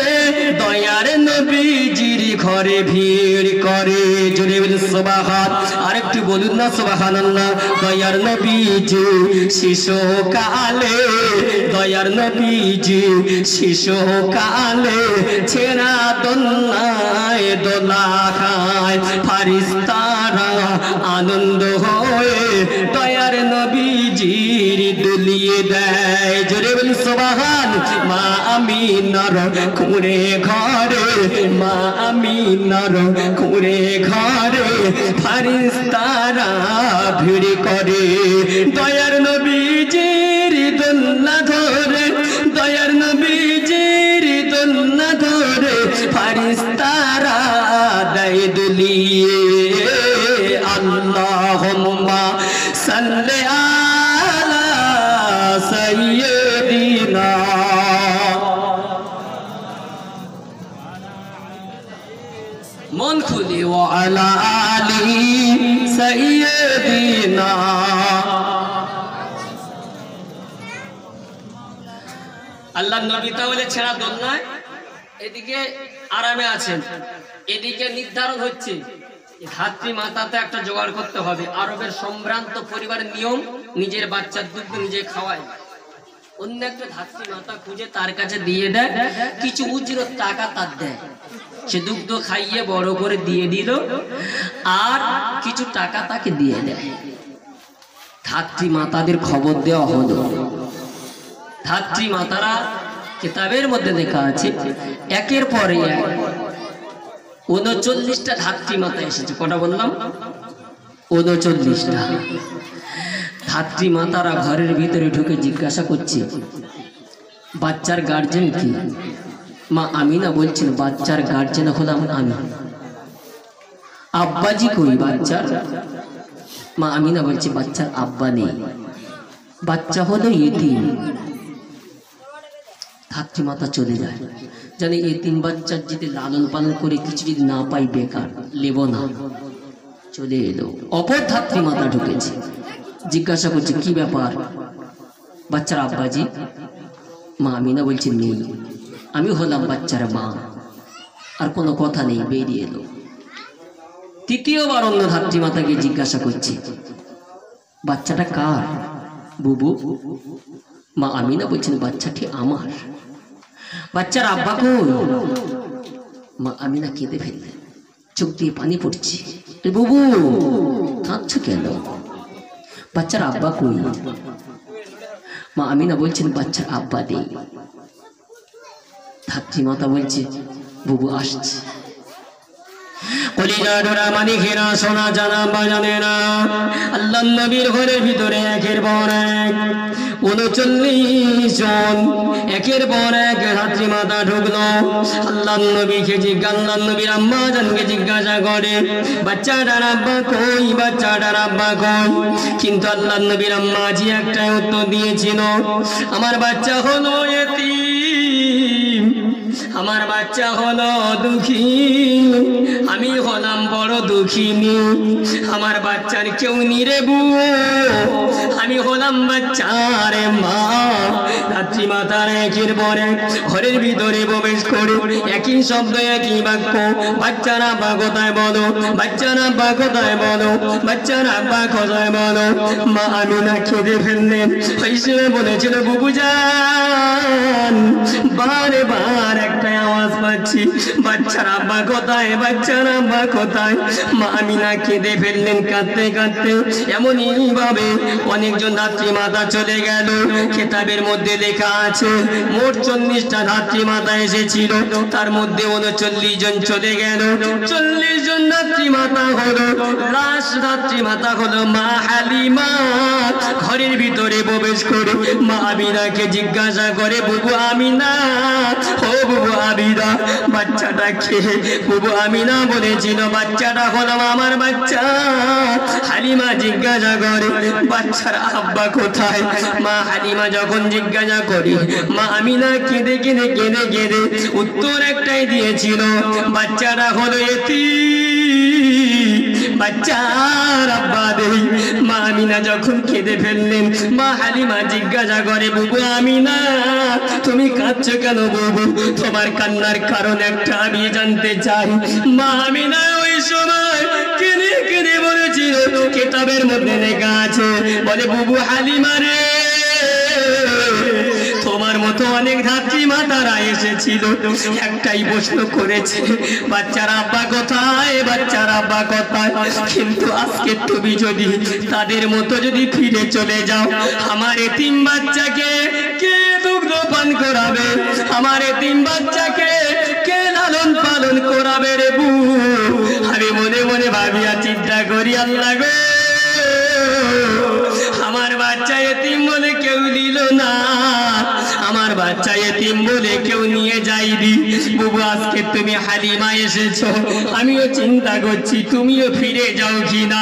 দয়ার নবীজির ঘরে ভিড় করে। জোরে বলুন সুবহান। আরেকটু বলুন না সুবহানাল্লাহ। দয়ার নবীজি শিশুকালে, দয়ার নবীজি শিশুকালে ছেঁড়া দোলনায় দোলা খায়। ফারিস্তারা আনন্দ হয়ে দয়ার নবীজির দুলিয়ে দেয়। জোরে বলুন সুবহান। মা আমিনার কুঁড়ে ঘরে, মা আমিনার কুঁড়ে ঘরে ফারিস্তারা ভিড় করে। দয়ার নবীজির দোলনা ধরে, দয়ার নবীজির দোলনা ধরে ফারিস্তারা দেয় দুলিয়ে। আল্লাহুম্মা সাল্লি আলা সাইয়্যিদিনা মন খুলে ওয়া আলা আলি সাইয়্যিদিনা। আল্লাহ নবী তাহলে ছেঁড়া দোলনায় এদিকে আরামে আছেন, এদিকে নির্ধারণ হচ্ছে ধাত্রী মাতাতে একটা জোগাড় করতে হবে। আরবের সম্ভ্রান্ত পরিবারের নিয়ম, নিজের বাচ্চার দুধ নিজে খাওয়ায়, অন্য একটা ধাত্রী মাতা খুঁজে তার কাছে দিয়ে দেয়, কিছু উজরত টাকা তার দেয়, সে দুগ্ধ খাইয়ে বড় করে দিয়ে দিল আর কিছু টাকা তাকে দিয়ে দেয়। ধাত্রী মাতাদের খবর দেওয়া হলো। ধাত্রী মাতারা কিতাবের মধ্যে লেখা আছে একের পর এক 39টা ধাত্রী মাতা এসেছে। কটা বললাম? 39টা ধাত্রী মাতারা ঘরের ভিতরে ঢুকে জিজ্ঞাসা করছে বাচ্চার গার্জেন কি? মা আমিনা বলছেন বাচ্চার গার্জেন হলাম আমি। আব্বাজি কই বাচ্চার? মা আমিনা বলছে বাচ্চার আব্বা নেই, বাচ্চা হলো ইতিম। ধাত্রী মাতা চলে যায়, জানে ইতিম বাচ্চার যদি লালন পালন করে কিছু যদি না পাই বেকার, লেব না। চলে এলো, অপর ধাত্রী মাতা ঢুকেছে, জিজ্ঞাসা করছে কি ব্যাপার বাচ্চার আব্বাজি? মা আমিনা বলছে নেই, আমি হলাম বাচ্চার মা। আর কোনো কথা নেই, বেরিয়ে এলো। তৃতীয়বার অন্য ধাত্রী মাতাকে জিজ্ঞাসা করছে বাচ্চাটা কার বুবু? মা আমিনা বলছেন বাচ্চাটি আমার। বাচ্চার আব্বা কই? মা আমিনা কেঁদে ফেললেন, চোখ দিয়ে পানি পড়ছে। বুবু কাঁদছো কেন? বাচ্চার আব্বা কই? মা আমিনা বলছেন বাচ্চার আব্বা নেই। ধাত্রী মাতা বলছে বুবু আসছে। আল্লাহ নবীর ঘরের ভিতরে একের পর এক 39 জন একের পর এক ধাত্রী মাতা ঢুকলো। আল্লাহ নবীকে আল্লাহ নবীর আম্মা জানকে জিজ্ঞাসা করে বাচ্চাটার আব্বা কই, বাচ্চাটার আব্বা কই? কিন্তু আল্লাহ নবীর আম্মা জি একটাই উত্তর দিয়েছিল, আমার বাচ্চা হলো এতিম, আমার বাচ্চা হলো দুঃখী, আমি হলাম বড় দুঃখিনী, আমার বাচ্চার কেউ নিরে বুয়ো, আমি হলাম বাচ্চার মা। ধাত্রী মাতার একের পরে ঘরের ভিতরে প্রবেশ করে একই শব্দ একই বাক্য, বাচ্চার আব্বা কোথায় বলো, বাচ্চার আব্বা কোথায় বলো, বাচ্চার আব্বা কোথায় বলো। মা আমিনা কেঁদে ফেললেন, ওই সময় বলেছিল বুবু জান, বারে বার একটা আওয়াজ পাচ্ছি বাচ্চার আব্বা কোথায়, বাচ্চার আব্বা কোথায়। মা আমিনা কেঁদে ফেললেন কাঁদতে কাঁদতে। এমনই ভাবে অনেকজন ধাত্রী মাতা চলে গেল। কিতাবের মধ্যে লেখা আছে মোট 40টা ধাত্রী মাতা এসেছিল, তার মধ্যে 39 জন চলে গেল। 40 জন ধাত্রী মাতা হলো, লাস্ট ধাত্রী মাতা হলো মা হালিমা। ঘরের ভিতরে প্রবেশ করে মা আমিনাকে জিজ্ঞাসা করে বুবু আমিনা, ও বুবু আমিনা বাচ্চাটা কে? বুবু আমিনা বলেছিল বাচ্চাটা হলাম আমার বাচ্চা। হালিমা জিজ্ঞাসা করে বাচ্চার আব্বা কোথায়? মা হালিমা যখন জিজ্ঞাসা করি মা আমিনা কেঁদে কেঁদে কেঁদে কেঁদে উত্তর একটাই দিয়েছিল, বাচ্চাটা হলো এতিম, বাচ্চার আব্বা নেই। মা আমিনা যখন কেঁদে ফেললেন, মা হালিমা জিজ্ঞাসা করে বুবু আমিনা তুমি কাঁদছো কেন বুবু? তোমার কান্নার কারণ একটা আমি জানতে চাই। মা আমিনা ওই সময় কেঁদে কেঁদে বলেছিল, কিতাবের মধ্যে লেখা আছে, বলে বুবু হালিমা রে, তোমার মতো অনেক ধাত্রী মাতারা এসেছিল, একটাই প্রশ্ন করেছে বাচ্চার আব্বা কোথায়, বাচ্চার আব্বা কোথায়। কিন্তু আজকে তুমি যদি তাদের মতো যদি ফিরে চলে যাও, আমার এতিম বাচ্চাকে কে দুগ্ধ পান করাবে, আমার এতিম বাচ্চাকে কে লালন পালন করাবে রে বু? আমি মনে মনে ভাবিয়া চিন্তা করি আল্লাহ গো, আমার বাচ্চা এতিম বলে কেউ দিল না, আমার বাচ্চা এতিম বলে কেউ নিয়ে যাইনি। বুবু আজকে তুমি হালিমা এসেছো, আমিও চিন্তা করছি তুমিও ফিরে যাও কিনা।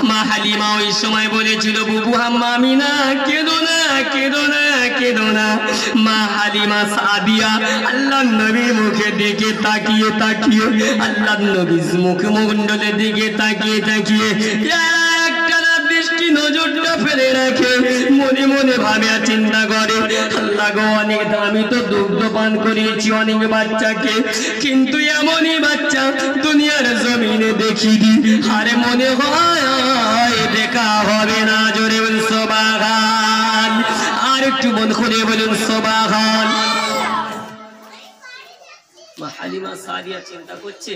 মা হালিমা ওই সময় বলেছিল বুবু আম্মা আমিনা কেঁদো না, কেঁদো না, কেঁদো না। মা হালিমা সাদিয়া আল্লাহ নবীর মুখের দিকে তাকিয়ে তাকিয়ে, আল্লাহ নবীর মুখমণ্ডলের দিকে তাকিয়ে তাকিয়ে নজরটা ফেলে রাখে, মনে মনে ভাবে চিন্তা করে আল্লাহ গো, অনেক দামি তো স্তন্যপান করিয়েছি অনেক বাচ্চাকে, কিন্তু এমনই বাচ্চা দুনিয়ার জমিনে দেখিনি, আরে মনে হয় দেখা হবে না। জোরে বলুন সুবহান, আর একটু মন খুলে বলুন সুবহান। হালিমা সাদিয়া চিন্তা করছে,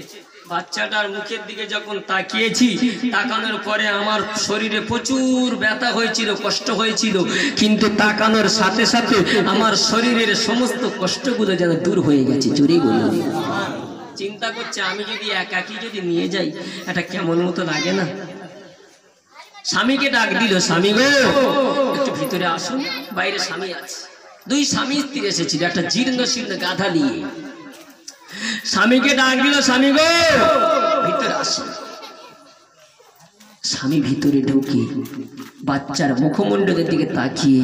বাচ্চাটার মুখের দিকে যখন তাকিয়েছি, তাকানোর পরে আমার শরীরে প্রচুর ব্যথা হয়েছিল, কষ্ট হয়েছিল, কিন্তু তাকানোর সাথে সাথে আমার শরীরের সমস্ত কষ্টগুলো যেন দূর হয়ে গেছে। জোরে বলুন। চিন্তা করছে, আমি যদি একাকি যদি নিয়ে যাই, এটা কেমন মতো লাগে না। স্বামীকে ডাক দিল, স্বামী গো একটু ভিতরে আসুন, বাইরে স্বামী আছে। দুই স্বামী স্ত্রী এসেছিল একটা জীর্ণ শীর্ণ গাধা নিয়ে। স্বামীকে ডাক দিল, স্বামী গো ভিতরে আসুন। স্বামী ভিতরে ঢুকে বাচ্চার মুখমণ্ডলের দিকে তাকিয়ে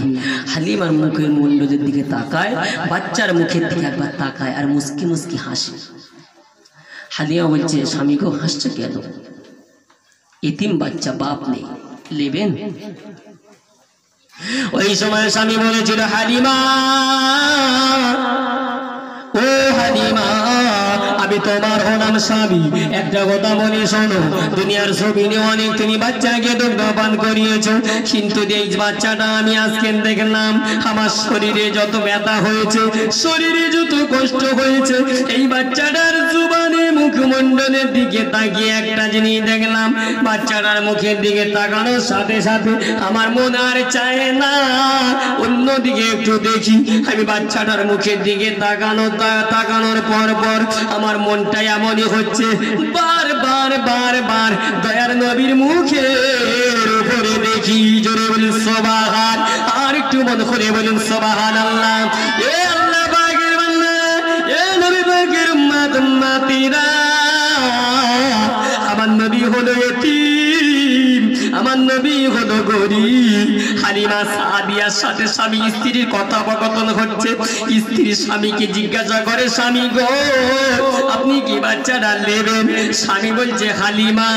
হালিমার মুখের মণ্ডলের দিকে তাকায়, বাচ্চার মুখের দিকে একবার তাকায় আর মুস্কি মুস্কি হাসে। হালিমা বলছে, স্বামী গো হাসছে কেন? এতিম বাচ্চা, বাপ নেই, নেবেন? ওই সময় স্বামী বলেছিল, হালিমা ও হালিমা, আমি তোমার হলাম স্বামী, একটা কথা বলি শোনো, দুনিয়ার জমিনে অনেক তুমি বাচ্চাকে দুগ্ধপান করিয়েছো, কিন্তু এই বাচ্চাটা আমি আজকে দেখলাম আমার শরীরে যত ব্যথা হয়েছে, শরীরে যত কষ্ট হয়েছে, এই বাচ্চাটার জুবানে মুখমণ্ডলের দিকে তাকিয়ে একটা জিনিস দেখলাম, বাচ্চাটার মুখের দিকে তাকানোর সাথে সাথে আমার মন আর চায় না অন্যদিকে একটু দেখি। আমি বাচ্চাটার মুখের দিকে তাকানোর পর পর আমার মনটা এমনই হচ্ছে, বারবার বারবার দয়ার নবীর মুখের উপরে দেখি। জোরে বলুন সুবহান, আর একটু মন খুলে বলুন সুবহানাল্লাহ। এ আল্লাহ পাকের বান্দা, এ নবী পাকের উম্মত উম্মতিরা, আমার নবী হলো এতিম, আমার নবী হলো গরীব। হালিমা সাদিয়ার সাথে স্বামী স্ত্রীর কথোপকথন হচ্ছে। স্ত্রী স্বামীকে জিজ্ঞাসা করে, স্বামী গো আপনি কি বাচ্চাটা নেবেন? স্বামী বলছে, হালিমা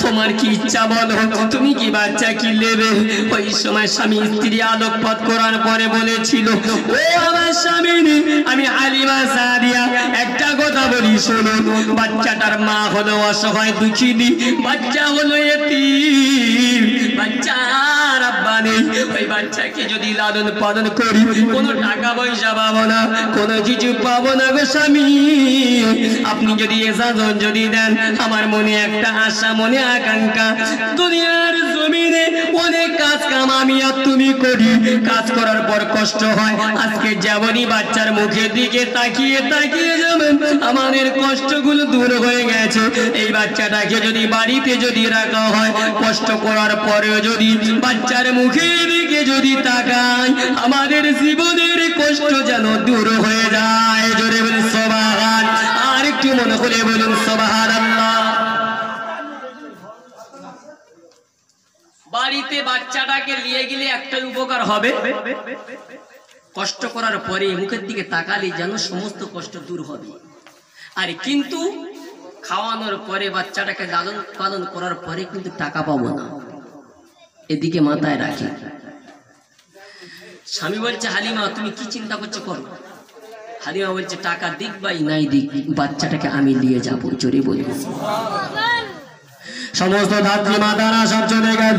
তোমার কি ইচ্ছা বলো, তুমি কি বাচ্চা কি নেবে? ওই সময় স্বামী স্ত্রী আলোকপাত করার পরে বলেছিল, ও আমার স্বামী, আমি হালিমা সাদিয়া একটা কথা বলি শোনো, বাচ্চাটার মা হলো অসহায় দুঃখিনী, বাচ্চা হলো এতিম, বাচ্চার আব্বা নেই। ওই বাচ্চাকে যদি লালন পালন করি, কোনো টাকা পয়সা পাবো না, কোনো কিছু পাবো না গো স্বামী, আপনি যদি ইজাজত যদি দেন, আমার মনে একটা আশা, মনে আকাঙ্ক্ষা, দুনিয়ার জমিনে অনেক কাজ কাম আমি আর তুমি করি, কাজ করার পর কষ্ট হয়, আজকে যেমনই বাচ্চার মুখের দিকে তাকিয়ে তাকিয়ে যাবেন আমাদের কষ্টগুলো দূর হয়ে গেছে। এই বাচ্চাটাকে যদি বাড়িতে যদি রাখা হয়, কষ্ট করার পরেও যদি বাচ্চার মুখের দিকে যদি তাকাই, আমাদের জীবনের কষ্ট যেন দূর হয়ে যায়। জোরে বলুন সুবহান, আর একটু মনে করে বলুন সুবহানাল্লাহ। বাড়িতে বাচ্চাটাকে নিয়ে গেলে একটা উপকার হবে, কষ্ট করার পরে মুখের দিকে তাকালে যেন সমস্ত কষ্ট দূর হবে। আর কিন্তু খাওয়ানোর পরে বাচ্চাটাকে লালন পালন করার পরে কিন্তু টাকা পাবো না, এদিকে মাথায় রাখি। স্বামী বলছে, হালিমা তুমি কি চিন্তা করছো করো। হালিমা বলছে, টাকা দিক বাই নাই দিক, বাচ্চাটাকে আমি নিয়ে যাবো। জোরে বলবো। সমস্ত ধাত্রী মাতারা সব চলে গেল।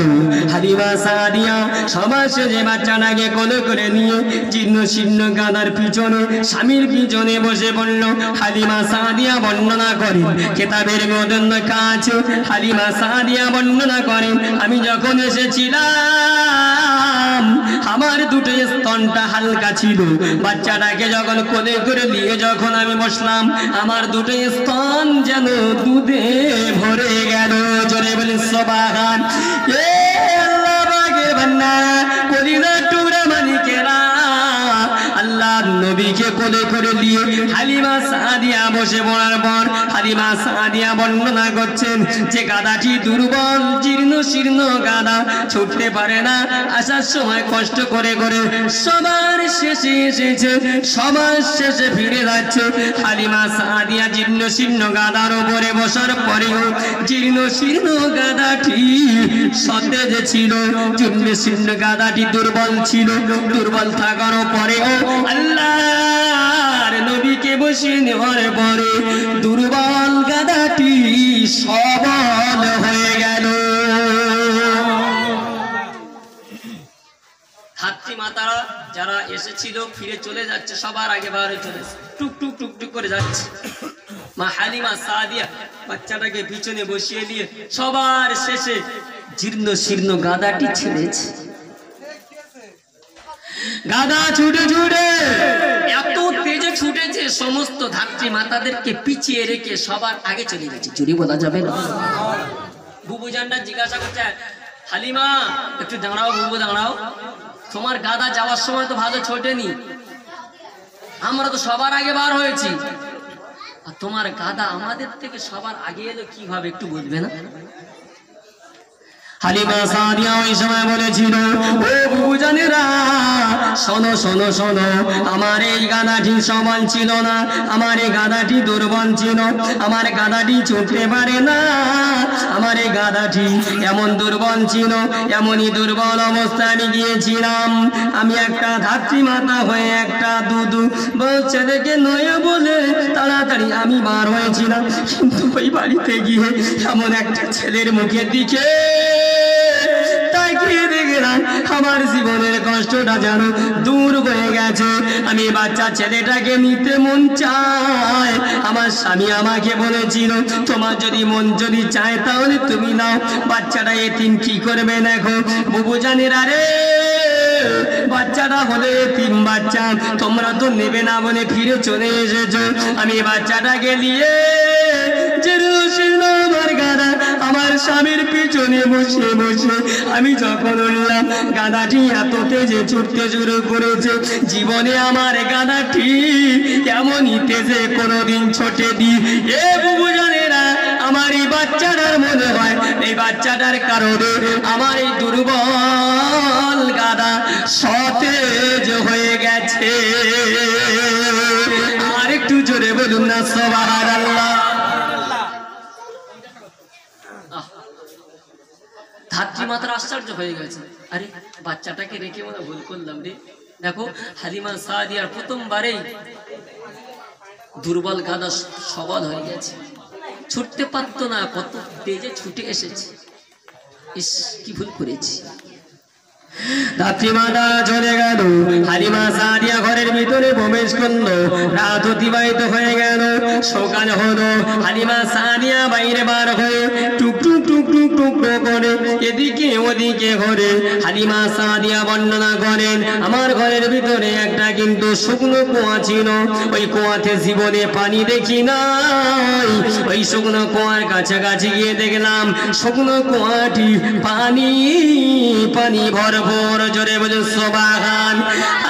হালিমা সাদিয়া সবার শেষে বাচ্চাটাকে কোলে করে নিয়ে জীর্ণ শীর্ণ গাদার পিছনে স্বামীর পিছনে বসে পড়ল। হালিমা সাদিয়া বর্ণনা করেন, কেতাবের মধ্যে লেখা আছে, হালিমা সাদিয়া বর্ণনা করেন, আমি যখন এসেছিলাম আমার দুটো স্তনটা হালকা ছিল, বাচ্চাটাকে যখন কোলে করে নিয়ে যখন আমি বসলাম, আমার দুটো স্তন যেন দুধে ভরে গেল। জোরে বলেন সুবহান। এ আল্লাহ পাকের বান্দা, কলিজার টুকরা মালিকেরা, আল্লাহ নবীকে কোলে করে নিয়ে হালিমা সাদিয়া বসে পড়ার পর হালিমা সাদিয়া বর্ণনা করছেন যে গাদাটি দুর্বল জীর্ণ শীর্ণ গাদা, ছুটতে পারে না, আসার সময় কষ্ট করে করে সবার শেষে এসেছে, সবার শেষে ফিরে যাচ্ছে। হালিমা সাদিয়া জীর্ণ শীর্ণ গাদার উপরে বসার পরেও জীর্ণ শীর্ণ গাদাটি সতেজ ছিল, জীর্ণ শীর্ণ গাদাটি দুর্বল ছিল, দুর্বল থাকার পরেও আল্লাহর নবী গাদাটিকে বসিয়ে নেওয়ার পরে দুর্বল গাদাটি সবল হয়ে গেল। ধাত্রী মাতারা যারা এসেছিল ফিরে চলে যাচ্ছে, সবার আগে বার হয়ে চলেছে, টুক টুক টুক টুক করে যাচ্ছে। মা হালিমা সাদিয়া বাচ্চাটাকে পিছনে বসিয়ে দিয়ে সবার শেষে জীর্ণ শীর্ণ গাদাটি ছেড়েছে। গাদা ছুটে ছুটে এত তেজে ছুটেছে, সমস্ত ধাত্রী মাতাদেরকে পিছিয়ে রেখে সবার আগে চলে গেছে। চুরি বলা যাবে না। বুবু জানটা জিজ্ঞাসা করছে, হালিমা একটু দাঁড়াও, বুবু দাঁড়াও, তোমার গাদা যাওয়ার সময় তো ভালো ছোটেনি, আমরা তো সবার আগে বার হয়েছি, আর তোমার গাদা আমাদের থেকে সবার আগে এলো কিভাবে, একটু বলবে না? হালিমা সাদিয়া ওই সময় বলেছিল, ও বুবুজানেরা শোনো শোনো শোনো, আমার এই গাদাটি সমান ছিল না, আমার এই গাদাটি দুর্বল ছিল, আমার গাদাটি ছুটতে পারে না, আমার এই গাদাটি এমন দুর্বল ছিল, এমনই দুর্বল অবস্থায় আমি গিয়েছিলাম। আমি একটা ধাত্রী মাতা হয়ে একটা দুধু ছেলেকে নয় বলে তাড়াতাড়ি আমি বার হয়েছিলাম, কিন্তু ওই বাড়িতে গিয়ে এমন একটা ছেলের মুখের দিকে তাকিয়ে দেখলাম আমার জীবনের কষ্টটা যেন দূর হয়ে গেছে। আমি বাচ্চা ছেলেটাকে নিতে মন চায়। আমার স্বামী আমাকে বলেছিল, তোমার যদি মন যদি চায় তাহলে তুমি নাও, বাচ্চাটা এতিম কি করবে দেখো। বুবু জানের আরে বাচ্চাটা হলে এতিম বাচ্চা, তোমরা তো নেবে না বলে ফিরে চলে এসেছো। আমি বাচ্চাটাকে নিয়ে আমার স্বামীর পিছনে বসে বসে আমি যখন উঠলাম, গাদাটি এত তেজে ছুটতে শুরু করেছে, জীবনে আমার গাদাটি এমনই তেজে কোনোদিন ছোটে দি। এ বুবুজানেরা, আমার এই বাচ্চাটার মনে হয় এই বাচ্চাটার কারণে আমার এই দুর্বল গাদা সতেজ হয়ে গেছে। আর একটু জোরে বলুন না সুবহানাল্লাহ। ধাত্রী মাতারা আশ্চর্য হয়ে গেছে, আরে বাচ্চাটাকে রেখে মনে ভুল করলাম রে। দেখো হালিমা সাদিয়ার প্রথমবারেই দুর্বল গাদা সবল হয়ে গেছে, ছুটতে পারতো না, কত তেজে ছুটে এসেছে। ইস, কি ভুল করেছি। ধাত্রী মাতা চলে গেল, হালিমা সাদিয়া ঘরের ভিতরে প্রবেশ করলো, রাত অতিবাহিত হয়ে গেল, সকাল হলো। হালিমা সাদিয়া বাইরে বার হয়ে টুক টুক টুক টুক টুক করে এদিকে ওদিকে ঘরে হালিমা সাদিয়া বর্ণনা করেন, আমার ঘরের ভিতরে একটা কিন্তু শুকনো কুয়া ছিল, ওই কুয়াতে জীবনে পানি দেখি নাই। ওই শুকনো কুয়ার কাছাকাছি গিয়ে দেখলাম শুকনো কুয়াটি পানি পানি ভরপুর। জোরে বলুন সুবহান।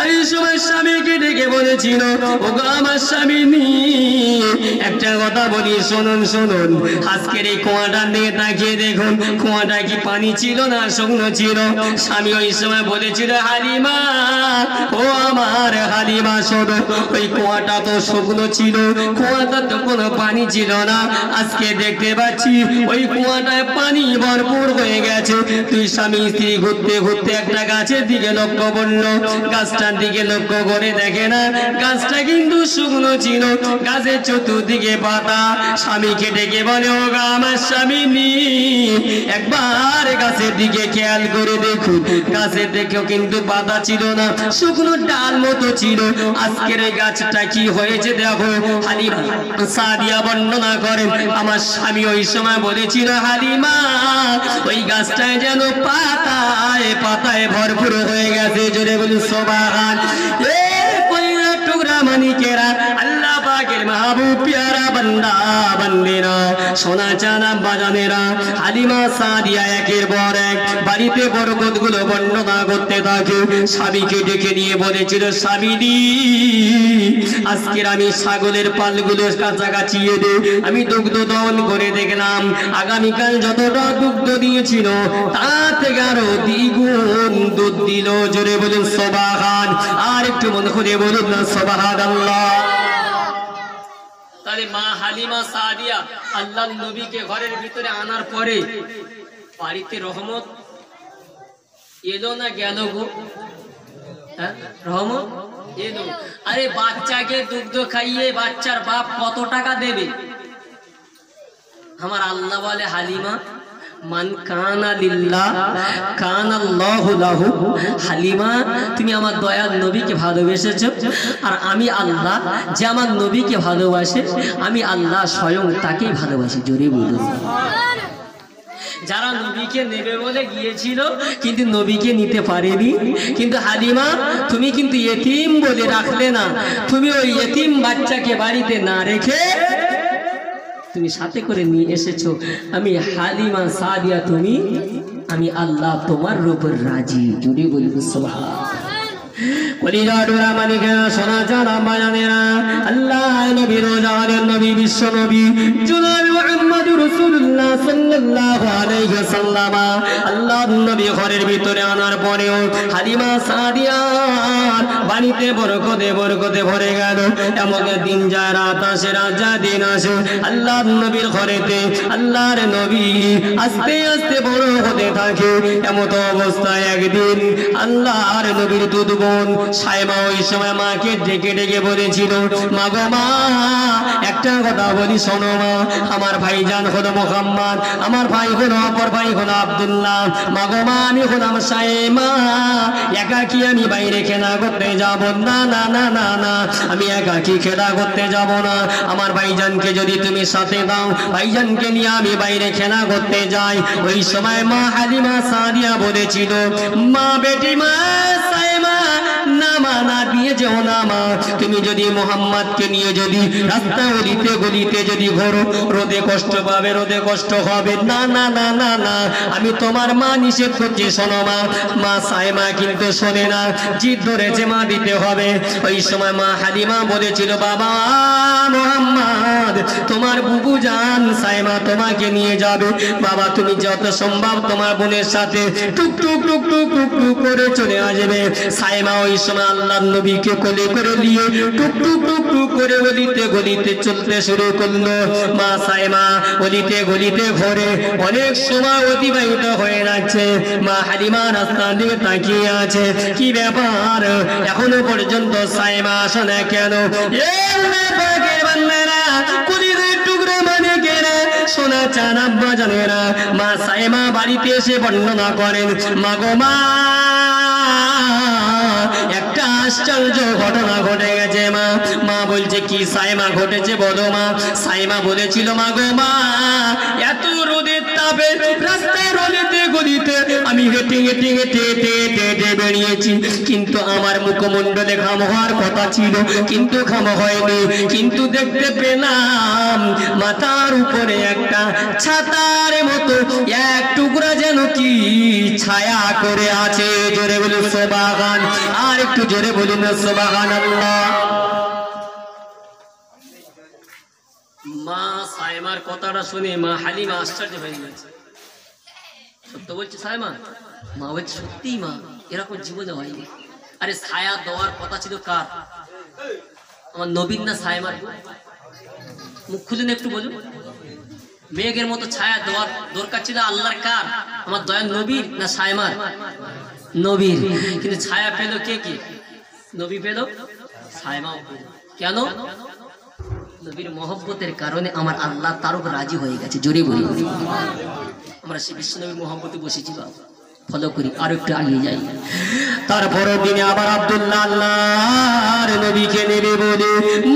এই সময় স্বামীকে ডেকে বলেছিল, ওগো আমার স্বামী, একটা কথা বলি, শুনুন শুনুন, আজকের এই কুয়াটার দিকে তাকিয়ে দেখুন, কুয়াটা কি পানি ছিল না শুকনো ছিল? স্বামী ওই সময় বলেছিল, হালিমা, ও আমার হালিমা শোনো, ওই কুয়াটা তো শুকনো ছিল, কুয়াটা তো কোনো পানি ছিল না। আজকে দেখতে পাচ্ছি ওই কুয়াটায় পানি ভরপুর হয়ে গেছে। তুই স্বামী স্ত্রী ঘুরতে ঘুরতে একটা গাছের দিকে লক্ষ্য করলো, গাছটার দিকে লক্ষ্য করে দেখে না গাছটা কিন্তু শুকনো ছিল, গাছের চতুর্দিকে পাতা। স্বামীকে ডেকে বলে, ও গা আমার স্বামী, একবার গাছের দিকে খেয়াল করে দেখুন, গাছের দেখেও কিন্তু পাতা ছিল না, শুকনো ডাল মতো ছিল। আজকের এই গাছটা কি হয়েছে দেখো। হালিমা সাদিয়া বর্ণনা করেন, আমার স্বামী ওই সময় বলেছিল, হালিমা, ওই গাছটায় যেন পাতায় পাতায় ভরপুর হয়ে গেছে। জোরে বলুন সুবহান। এ কইরা টুকরা মানিকেরা, আল্লাহ পাকের মাহবুব প্যারা বান্দা বান্দিরা, সোনা চানা বাজানেরা, হালিমা সাদিয়া একের পর এক বাড়িতে বরকতগুলো বর্ণনা করতে থাকে। স্বামীকে ডেকে নিয়ে বলেছিল, স্বামী, আজকের আমি ছাগলের পালগুলো কাছাকাছি এনে আমি দুগ্ধ দহন করে দেখলাম, আগামীকাল যতটা দুগ্ধ দিয়েছিল তার থেকে আরো দ্বিগুণ দুধ দিল। জোরে বলুন সুবহান। আর একটু মন করে বলুন না সুবহানাল্লাহ। তাহলে মা হালিমা সাদিয়া আল্লাহর নবীকে ঘরের ভিতরে আনার পরে বাড়িতে রহমত এলো না গেল গো? হ্যাঁ, রহমত আরে বাচ্চাকে দুগ্ধ খাইয়ে বাচ্চার বাপ কত টাকা দেবে? আমার আল্লাহ বলে হালিমা মান কানা লিল্লাহ কানা আল্লাহু লাহু। হালিমা তুমি আমার দয়াল নবীকে ভালোবেসেছো, আর আমি আল্লাহ যে আমার নবীকে ভালোবাসে আমি আল্লাহ স্বয়ং তাকেই ভালোবাসি। জোরে বলুন। যারা নবীকে নেবে বলে গিয়েছিল কিন্তু নবীকে নিতে পারেনি, কিন্তু হালিমা তুমি কিন্তু ইতিম বলে রাখলে না। তুমি ওই ইতিম বাচ্চাকে বাড়িতে না রেখে তুমি সাথে করে নিয়ে এসেছো। আমি হালিমা সাদিয়া তুমি, আমি আল্লাহ তোমার উপর রাজি। জুড়ে বলি সুবহানাল্লাহ। আল্লাহ নবী রোজানের নবী বিশ্ব নবী জনাব মুহাম্মদুর রাসূলুল্লাহ সাল্লাল্লাহু আলাইহি ওয়াসাল্লাম আল্লাহ নবী ঘরের ভিতরে আনার পরেও হালিমা সাদিয়ার বাড়িতে বরকতে বরকতে ভরে গেল। এমন দিন যায়, রাত আসে, রাত যায়, দিন আসে, আল্লাহ নবীর ঘরেতে আল্লাহর নবী আস্তে আস্তে বড় হতে থাকে। এমত অবস্থায় একদিন আল্লাহর নবীর দুধ বোন সাইমা ওই সময় মাকে ডেকে ডেকে বলেছিল, মা গো মা, একটা কথা বলি শোনো মা, আমার ভাইজান হলো মুহাম্মদ, আমার ভাই হলো অপর ভাই হলো আব্দুল্লাহ। মা গো মা, আমি হলাম সাইমা, একাকি আমি বাইরে খেলা করতে যাব না, না না না না, আমি একাকি খেলা করতে যাব না। আমার ভাইজানকে যদি তুমি সাথে দাও, ভাইজানকে নিয়ে আমি বাইরে খেলা করতে যাই। ওই সময় মা হালিমা সাদিয়া বলেছিল, মা বেটি মা সাইমা, না মা, না দিয়ে যেও না মা, তুমি যদি মোহাম্মদকে নিয়ে যদি রাস্তা গলিতে গলিতে যদি ঘোরো, রোদে কষ্ট পাবে, রোদে কষ্ট হবে, না না না না না, আমি তোমার মা নিষেধ করছি, শোনো মা। মা সাইমা কিন্তু শোনে না, জিদ ধরেছে মা দিতে হবে। ওই সময় মা হালিমা বলেছিল, বাবা মোহাম্মদ, তোমার বুবু জান সাইমা তোমাকে নিয়ে যাবে, বাবা তুমি যত সম্ভব তোমার বোনের সাথে টুক টুক টুক টুক টুক টুক করে চলে আসবে। সাইমা ওই সময় আল্লাহর নবীকে কোলে করে নিয়ে টুক টুক টুক টুক করে গলিতে গলিতে চলতে শুরু করলো। মা সাইমা গলিতে গলিতে ঘরে অনেক সময় অতিবাহিত হয়ে যাচ্ছে। মা হালিমা রাস্তার দিকে তাকিয়ে আছে, কি ব্যাপার এখনো পর্যন্ত সাইমা আসে না কেন? সোনা চান আব্বা জানেরা। মা সাইমা বাড়িতে এসে বর্ণনা করেন, মা গো মা, একটা আশ্চর্য ঘটনা ঘটে গেছে মা। মা বলছে, কি সাইমা ঘটেছে বলো মা? সাইমা বলেছিল, মা গো মা, এত রোদের তাপে রাস্তায় রোদেতে গলিতে আমি হেঁটে হেঁটে হেঁটে হেঁটে হেঁটে হেঁটে বেরিয়েছি, কিন্তু আমার মুখমণ্ডলে ঘাম হওয়ার কথা ছিল কিন্তু ঘাম হয়নি। কিন্তু দেখতে পেলাম মাথার উপরে একটা ছাতার মতো এক টুকরা যেন কি ছায়া করে আছে। জোরে বলুন সুবহান, আর একটু জোরে বলুন সুবহানাল্লাহ। মা সাইমার কথাটা শুনে মা হালিমা আশ্চর্য হয়ে গেছে। সত্য বলছে সাইমা? মা বলছে, সত্যি মা, এরকম জীবনে হয়নি। আরে ছায়া দেওয়ার কথা ছিল কার? আমার নবীন না সাইমার? মুখ খুলুন একটু বলুন। মেঘের মতো ছায়া দেওয়ার দরকার ছিল আল্লাহর কার? আমার দয়াল নবীর না সাইমার? নবীর। কিন্তু ছায়া পেল কে? কে নবী পেল? সাইমাও পেল। কেন? নবীর মহব্বতের কারণে আমার আল্লাহ তার উপর রাজি হয়ে গেছে। জোরে বলি, আমরা সে বিশ্ব নবীর মহব্বতে বসেছি, ফলো করি, আর একটু আগিয়ে যাই। তারপরের দিনে আবার আব্দুল্লাহ আল্লাহর নবীকে নেবে বলে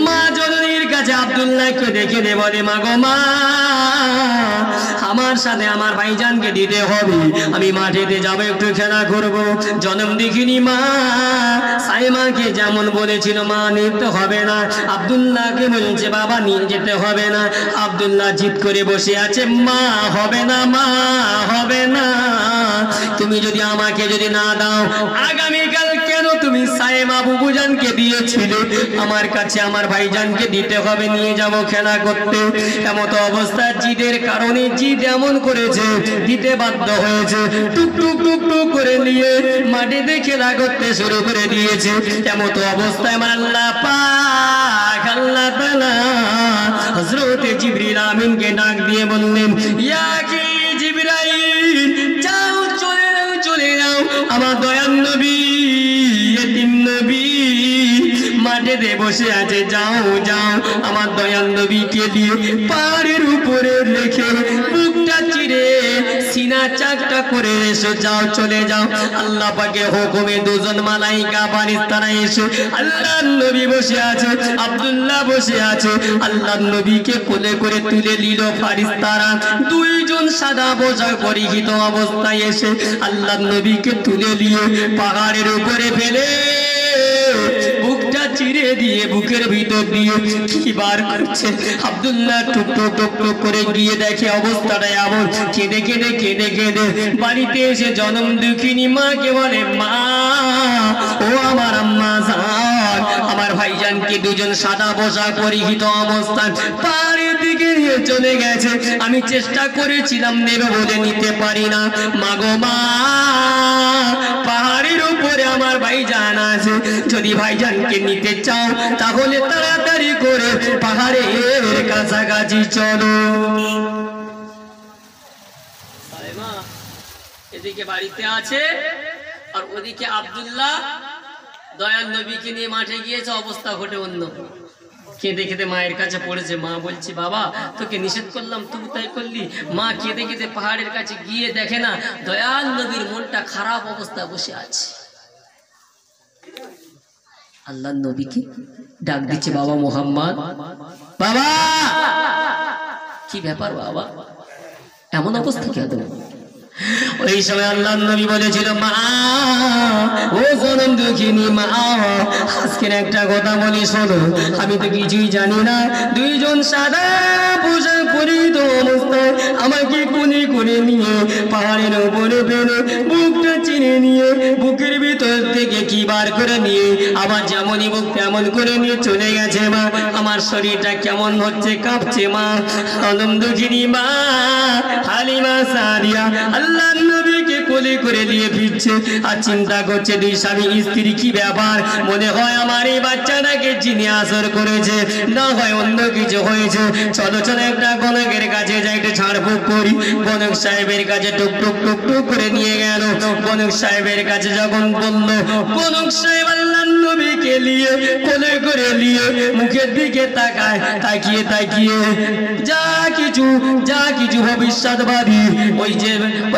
মা জননীর কাছে আব্দুল্লাহকে ডেকে নে বলে, মা গো মা, আমার সাথে আমার ভাইজানকে দিতে হবে, আমি মাঠেতে যাবো, একটু খেলা করবো। জনম দেখিনি মা সাইমাকে যেমন বলেছিল মা নিতে হবে না, আব্দুল্লাহকে বলছে বাবা নিয়ে যেতে হবে না। আব্দুল্লাহ জিদ করে বসে আছে, মা হবে না, মা হবে না, তুমি যদি আমাকে যদি না দাও, আগামীকাল কেন তুমি সাইমা বুবুজানকে দিয়েছিলে, আমার কাছে আমার ভাইজানকে দিতে হবে, নিয়ে যাব খেলা করতে। এমত অবস্থা জিদের কারণে জিদ এমন করেছে, দিতে বাধ্য হয়েছে। টুক টুক টুক টুক করে নিয়ে মাটিতে খেলা করতে শুরু করে দিয়েছে। এমত অবস্থায় আমার আল্লাহ পাক আল্লাহ তাআলা হযরত জিবরিল আমিনকে ডাক দিয়ে বললেন, ইয়া কি জিবরাইল, যাও চলে যাও, চলে যাও, আমার দয়াল নবী এতিম নবী মাঠেতে বসে আছে। যাও যাও আমার দয়াল নবীকে দিয়ে পাহাড়ের উপরে রেখে বুকটা চিরে সিনা চাকটা করে এসো, যাও চলে যাও। আল্লাহ পাকের হুকুমে দুজন মালাইকা ফারিস্তারা এসে আল্লাহর নবী বসে আছে, আব্দুল্লাহ বসে আছে, আল্লাহর নবীকে কোলে করে তুলে নিল ফারিস্তারা। দুইজন সাদা পোশাক পরিহিত অবস্থায় এসে আল্লাহর নবীকে তুলে নিয়ে পাহাড়ের উপরে ফেলে বুকটা চিরে দিয়ে বুকের ভিতর দিয়ে কি বার করছে। আব্দুল্লাহ টুকটো টুকটো করে গিয়ে দেখে অবস্থাটা এমন, কেঁদে কেঁদে কেঁদে কেঁদে বাড়িতে এসে জনম দুঃখিনী মাকে বলে, মা ও আমার আম্মা জান, আমার ভাইজানকে দুজন সাদা পোশাক পরিহিত অবস্থায় পাহাড়ের দিকে নিয়ে চলে গেছে। আমি চেষ্টা করেছিলাম নেবে বলে নিতে পারি না। মাগো মা, পাহাড়ের উপরে আমার ভাইজান আছে, যদি ভাইজানকে নিতে চাও তাহলে তাড়াতাড়ি করে পাহাড়ের কাছাকাছি চলো। এদিকে বাড়িতে আছে আর ওদিকে আব্দুল্লাহ দয়াল নবীকে নিয়ে মাঠে গিয়েছে, অবস্থা ঘটে অন্য। কেঁদে কেঁদে মায়ের কাছে পড়েছে। মা বলছে, বাবা তোকে নিষেধ করলাম তুই তাই করলি। মা কেঁদে কেঁদে পাহাড়ের কাছে গিয়ে দেখে না দয়াল নবীর মনটা খারাপ অবস্থায় বসে আছে। আল্লাহ নবীকে ডাক দিচ্ছে, বাবা মোহাম্মদ, বাবা কি ব্যাপার বাবা, এমন অবস্থা কেন? ওই সময় আল্লাহ নবী বলেছিল, মা ও জনম দুঃখিনী মা, আজকের একটা কথা বলি শোনো। আমি তো কিছুই জানি না, দুইজন সাদা পোশাক পরিহিত অবস্থায় আমাকে কোলে করে নিয়ে পাহাড়ের উপরে ফেলে বুকটা চিনে নিয়ে বুকের ভিতর থেকে কি বার করে নিয়ে আবার যেমনই বুক তেমন করে নিয়ে চলে গেছে। মা আমার শরীরটা কেমন হচ্ছে, কাঁপছে। মা জনম দুঃখিনী মা হালিমা সাদিয়া আল্লাহর নবীকে কোলে করে নিয়ে ফিরছে আর চিন্তা করছে দুই স্বামী স্ত্রী কি ব্যাপার। মনে হয় আমার এই বাচ্চাটাকে চিনি আসর করেছে, না হয় অন্য কিছু হয়েছে। চলো চলো একটা গণকের কাছে যাই, একটু ঝাড়ফুঁক করি। গণক সাহেবের কাছে টুক টুক টুক টুক করে নিয়ে গেল। গণক সাহেবের কাছে যখন বলল, গণক সাহেব আল্লাহর নবীকে নিয়ে কোলে করে নিয়ে মুখের দিকে তাকায়, তাকিয়ে তাকিয়ে যা কিছু ভবিষ্যৎবাদী ওই যে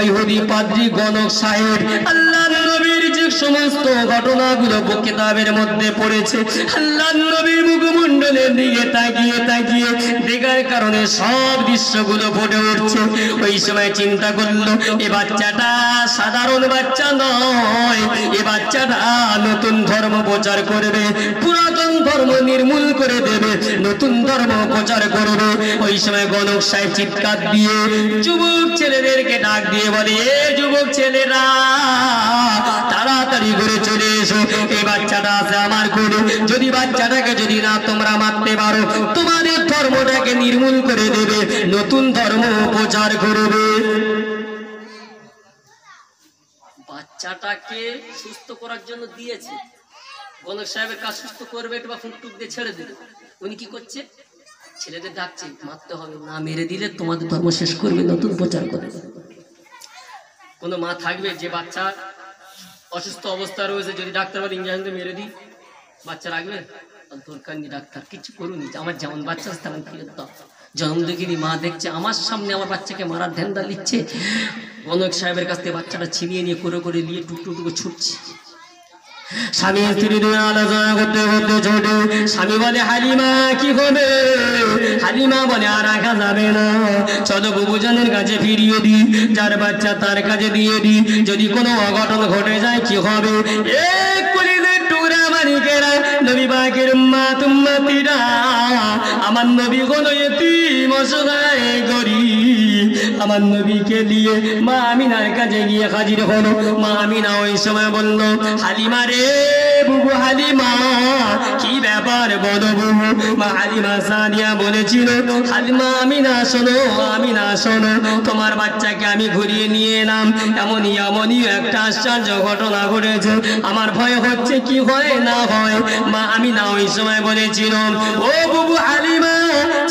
ইহুদি পাদ্রী গণক সাহেব আল্লাহর নবীর যে সমস্ত ঘটনাগুলো কিতাবের মধ্যে পড়েছে, আল্লাহর নবীর মুখমণ্ডলের দিকে তাকিয়ে তাকিয়ে দেখার কারণে সব দৃশ্যগুলো ফুটে উঠছে। ওই সময় চিন্তা করলো, এ বাচ্চাটা সাধারণ বাচ্চা নয়, এ বাচ্চাটা নতুন ধর্ম প্রচার করবে, পুরাতন ধর্ম নির্মূল করে দেবে, নতুন ধর্ম প্রচার করবে। ওই সময় গণক সাহেব চিৎকার দিয়ে যুবক ছেলেদেরকে ডাক দিয়ে বলে, এ যুবক ছেলেরা তাড়াতাড়ি করে চলে এসো, এই বাচ্চাটা আছে আমার কোলে। যদি বাচ্চাটাকে যদি না তোমরা মারতে পারো, তোমাদের ধর্মটাকে নির্মূল করে দেবে, নতুন ধর্ম প্রচার করবে। বাচ্চাটাকে সুস্থ করার জন্য দিয়েছে, গণক সাহেবের কাজ সুস্থ করবে, একটু বা ফুটটুক দিয়ে ছেড়ে দিল। উনি কি করছে, ছেলেদের ডাকছে, মারতে হবে না, মেরে দিলে তোমাদের ধর্ম শেষ করবে, নতুন প্রচার করবে। কোনো মা থাকবে যে বাচ্চা অসুস্থ অবস্থা রয়েছে, যদি ডাক্তার বলে ইঞ্জেকশন মেরে দিই, বাচ্চা রাখবে? দরকার নেই, ডাক্তার কিছু করুন, আমার যেমন বাচ্চা আছে তেমন ফিরত দাও। জন্ম দেখিনি মা দেখছে আমার সামনে আমার বাচ্চাকে মারার ধ্যানদা নিচ্ছে, গণক সাহেবের কাছ থেকে বাচ্চাটা ছিনিয়ে নিয়ে করে নিয়ে টুকটুকটুকু ছুটছে। স্বামী স্ত্রী দুই আলোচনা করতে করতে ছোটে। স্বামী বলে, হালিমা কি হবে? হালিমা বলে, আর রাখা যাবে না, চলো বুবুজানের কাছে ফিরিয়ে দিই, যার বাচ্চা তার কাছে দিয়ে দিই, যদি কোনো অঘটন ঘটে যায় কি হবে? এক কলিদের টুকরা মানিকেরা, নবী পাকের উম্মত উম্মতিরা, আমার নবী কোনো এতিম অসহায় গরিব, আমার নবীকে দিয়ে মা আমিনার কাছে গিয়ে হাজির হলো। মা আমিনা ওই সময় বলল, হালিমা রে বুবু, হালিমা কি ব্যাপার বলো বুবু? মা হালিমা সাদিয়া বলেছিল, হালিমা আমিনা শোনো, তোমার বাচ্চাকে আমি ঘুরিয়ে নিয়ে এলাম, এমনই একটা আশ্চর্য ঘটনা ঘটেছে, আমার ভয় হচ্ছে কি হয় না হয়। মা আমিনা ওই সময় বলেছিল, ও বুবু হালিমা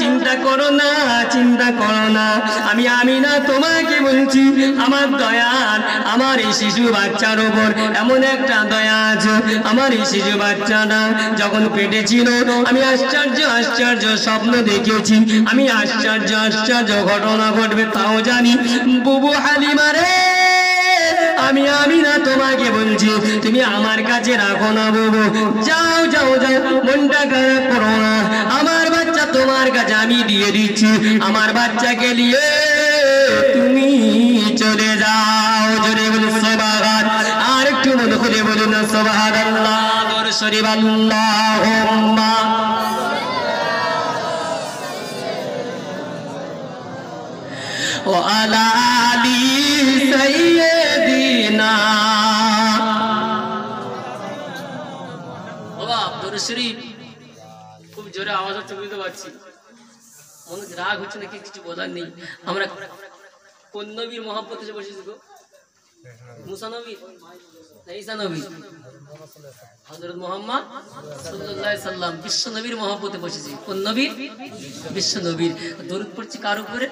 চিন্তা চিন্তা করো না, চিন্তা করো না, আমি আমিনা তোমাকে বলছি, আমার দয়াল আমার এই শিশু বাচ্চার উপর এমন একটা দয়া আছে। আমার এই শিশু বাচ্চাটা যখন পেটে ছিল আমি আশ্চর্য আশ্চর্য স্বপ্ন দেখেছি, আমি আশ্চর্য আশ্চর্য ঘটনা ঘটবে তাও জানি। বুবু হালিমা রে, আমি আমিনা তোমাকে বলছি, তুমি আমার কাছে রাখো না বুবু, যাও যাও যাও, মনটা খারাপ করো না, আমার বাচ্চা তোমার কাছে আমি দিয়ে দিচ্ছি, আমার বাচ্চাকে নিয়ে তুমি চলে যাও। জোরে বলুন সুবহান, আর একটু মন খুলে বলুন না সুবহানাল্লাহ। দরুদ শরীফ আল্লাহুম্মা ওয়া আলা আলি সাইয়্যিদিনা। বাবা দরুদ শরীফ খুব জোরে আওয়াজ হচ্ছে, বুঝতে পারছি মনে রাগ হচ্ছে নাকি কিছু বলার নেই। আমরা কোন নবীর মহব্বতে বসেছি গো? মুসা নবী না ঈসা নবী? হযরত মুহাম্মদ সাল্লাল্লাহু আলাইহি সাল্লাম বিশ্ব নবীর মহব্বতে বসেছি। কোন নবীর? বিশ্ব নবীর। দরুদ পড়ছি কার উপরে?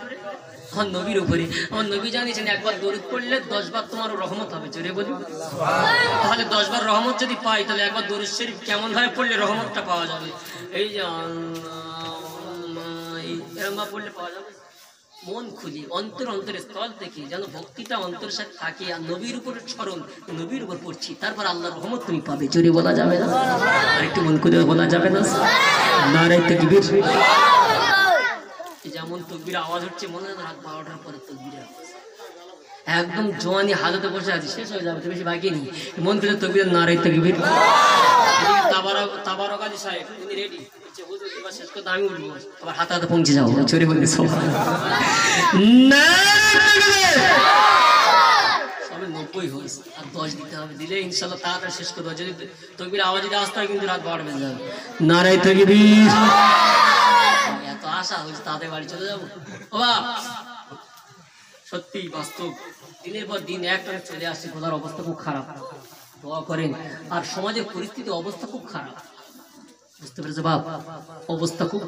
আমার নবীর উপরে। আমার নবী জানিয়েছেন একবার দরুদ পড়লে 10 বার তোমার রহমত হবে। জোরে বলি। তাহলে 10 বার রহমত যদি পাই, তাহলে একবার দরুদ শরীফ কেমন ভাবে পড়লে রহমতটা পাওয়া যাবে? এই যে এরকম পড়লে পাওয়া যাবে। মন খুলি অন্তরের স্থল থেকে যেন ভক্তিটা অন্তরের সাথে থাকে, আর নবীর উপর স্মরণ, নবীর উপর পড়ছি, তারপর আল্লাহর রহমত তুমি পাবে। জোরে বলা যাবে না? আর একটু মন খুলে বলা যাবে না? নারে তাকবীর। যেমন তকবীর আওয়াজ হচ্ছে মনে হয় রাত 12টার পরে তকবীর একদম জোয়ানি হালতে বসে আছে, শেষ হয়ে যাবে, বেশি বাকি নেই। মন খুলে তকবীর, নারে তাকবীর। তাবারক আলী সাহেব উনি রেডি, এবার শেষ করতে আমি উঠবো, আবার হাতে হাতে পৌঁছে যাবো। চোরে বলবে সবাই 90 হয়েছে, আর 10 দিতে হবে, দিলে ইনশাল্লাহ তাড়াতাড়ি শেষ করতে হবে। যদি তকবীর আওয়াজ যদি আসতে হয় কিন্তু রাত 12টা বেজে যাবে। নারে তাকবীর। এত আশা হয়েছে তাদের বাড়ি চলে যাবো। সত্যি বাস্তব, দিনের পর দিন একটা চলে আসছে, খোদার অবস্থা খুব খারাপ, দোয়া করেন। আর সমাজের পরিস্থিতি অবস্থা খুব খারাপ, বুঝতে পেরেছে বাপ? অবস্থা খুব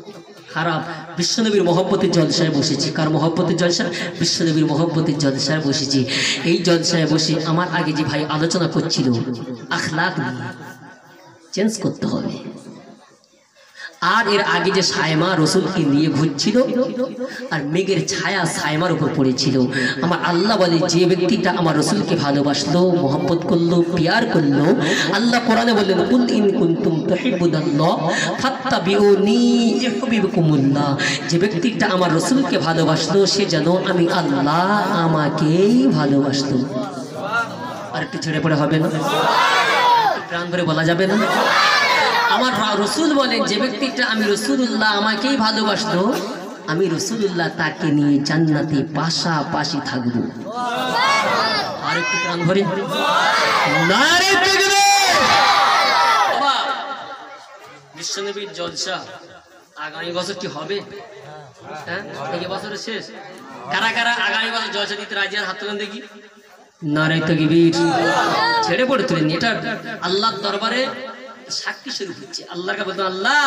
খারাপ। বিশ্বনবীর মহব্বতের জলসায় বসেছি। কার মহব্বতের জলসা? বিশ্বনবীর মহব্বতের জলসায় বসেছি। এই জলসায় বসে আমার আগে যে ভাই আলোচনা করছিল আখলাক নিয়ে, চেঞ্জ করতে হবে। আর এর আগে যে সায়মা রসুলকে নিয়ে ঘুরছিল, আর মেঘের ছায়া সায়মার উপর পড়েছিল। আমার আল্লাহ বলে, যে ব্যক্তিটা আমার রসুলকে ভালোবাসলো, মোহাম্মত করলো, পিয়ার করলো, আল্লাহ কোরআনে বললেন, কুল ইন কুনতুম তুহিব্বুনাল্লাহ ফাত্তাবিউনি ইউহিব্বুকুমুল্লাহ। যে ব্যক্তিটা আমার রসুলকে ভালোবাসলো, সে যেন আমি আল্লাহ আমাকেই ভালোবাসলো। আর একটু ছেড়ে পড়ে হবে না? প্রাণ ভরে বলা যাবে না? আমার রসুল বলেন, যে ব্যক্তিটা আমি রসুল্লাহ আমাকেই ভালোবাসলো, আমি রসুল্লাহ তাকে নিয়ে জান্নাতে পাশাপাশি থাকবো। আর একটু প্রাণ ভরে নারে তাকবীর। বাবা বিশ্বনবীর জলসা আগামী বছর কি হবে? হ্যাঁ, এই বছরের শেষ। কারা কারা আগামী বছর জলসা দিতে রাজি? আর হাত তুলেন দেখি। নারে তাকবীর। ছেড়ে পড়ে তুলেন। এটা আল্লাহর দরবারে সাক্ষী স্বরূপ হচ্ছে। আল্লাহর কাছে বলতে, আল্লাহ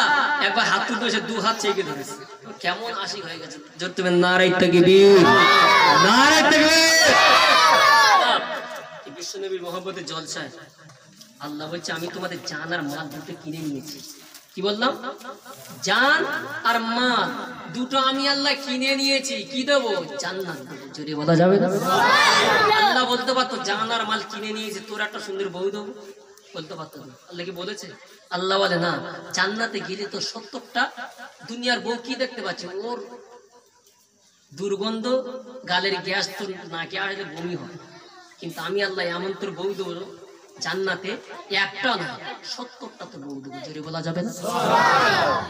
একবার হাত তুলতে এসে 2 হাত চেকে ধরেছে, কেমন আশিক হয়ে গেছে। জোর তুমি নারে তাকবীর, নারে তাকবীর। বিশ্বনবীর মহব্বতের জলসায় আল্লাহ বলছে, আমি তোমাদের জান আর মাল দুটো কিনে নিয়েছি। কি বললাম? জান আর মাল দুটো আমি আল্লাহ কিনে নিয়েছি। কি দেবো? জান্নাত দেবো। জোরে বলা যাবে না? আল্লাহ বলতে পারতো, জান আর মাল কিনে নিয়েছি, তোর একটা সুন্দর বউ দেবো, বলতে পারতো। আল্লাহ কি বলেছে? আল্লাহ বলে, না, জান্নাতে গেলে তো 70টা দুনিয়ার বউ কি দেখতে পাচ্ছে? ওর দুর্গন্ধ, গালের গ্যাস তো নাকে আসলে বমি হয়, কিন্তু আমি আল্লাহ এমন তোর বউ দেবো জান্নাতে, একটা না 70টা তো বউ দেবো। জোরে বলা যাবে না?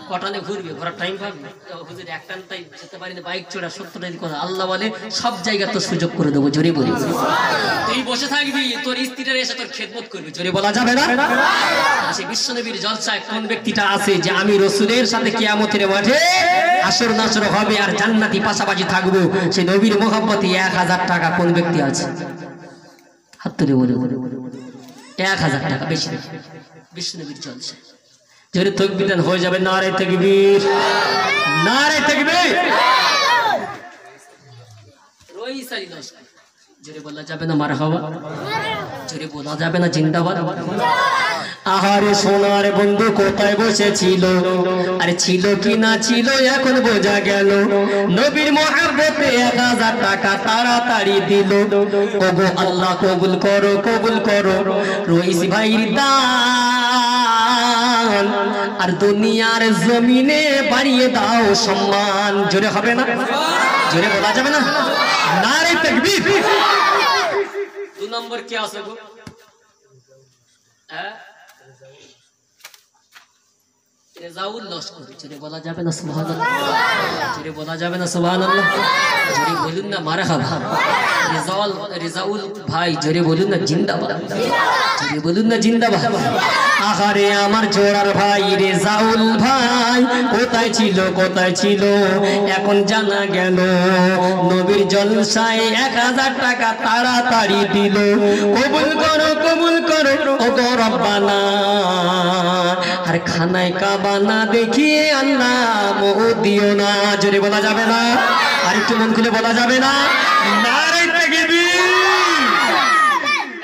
কটানে ঘুরবে, ঘোরার টাইম পাবে? হুজুর একটা তাই যেতে পারি না, বাইক চড়া 70টা কথা। আল্লাহ বলে, সব জায়গা তো সুযোগ করে দেবো। জোরে বলি। তুই বসে থাকবি, তোর স্ত্রীরা এসে তোর খেদমত করবে। জোরে বলা যাবে না? সে বিশ্বনবীর জলসায় কোন ব্যক্তিটা আছে যে আমি রসুলের সাথে কিয়ামতের মাঠে আসর নাসর হবে আর জান্নাতি পাশাপাশি থাকবো, সেই নবীর মহব্বতে 1000 টাকা কোন ব্যক্তি আছে? হাত তুলে বলে 1000 টাকা, বেশি বিশ্বনবীর জলসায়। জোরে তাকবীর হয়ে যাবে। নারে তাকবীর, নারে তাকবীর। রইসারি লস্কর জোরে বলা যাবে না মারহাবা, জোরে বলা যাবে না জিন্দাবাদ। আহারে সোনার বন্ধু কোথায় বসেছিল, আরে ছিল কি না ছিল এখন বোঝা গেল। নবীর মহব্বতে 1000 টাকা তাড়াতাড়ি দিল। ওগো আল্লাহ কবুল করো, কবুল করো রইস ভাইয়ের দান, আর দুনিয়ার জমিনে বাড়িয়ে দাও সম্মান। জোরে হবে না, জোরে বলা যাবে না, নারে তাকবীর। 2 নম্বর কে আছে গো? হ্যাঁ, রেজাউল লস্কর জোরে বলা যাবে না সুবহানাল্লাহ, জোরে বলা যাবে না সুবহানাল্লাহ, জোরে বলুন না মারহাবা। রেজাউল ভাই জোরে বলুন না জিন্দাবাদ, জোরে বলুন না জিন্দাবাদ। আহারে আমার জোড়ার ভাই রেজাউল ভাই কোথায় ছিল, কোথায় ছিল এখন জানা গেল। নবীর জলসায় 1000 টাকা তাড়াতাড়ি দিল। কবুল করো, কবুল করো ওগো রব্বানা, আর খানায় কাবা না দেখিয়ে আল্লাহ মোহ দিও না। জোরে বলা যাবে না, আর একটু মন খুলে বলা যাবে না, নারে তাকবীর।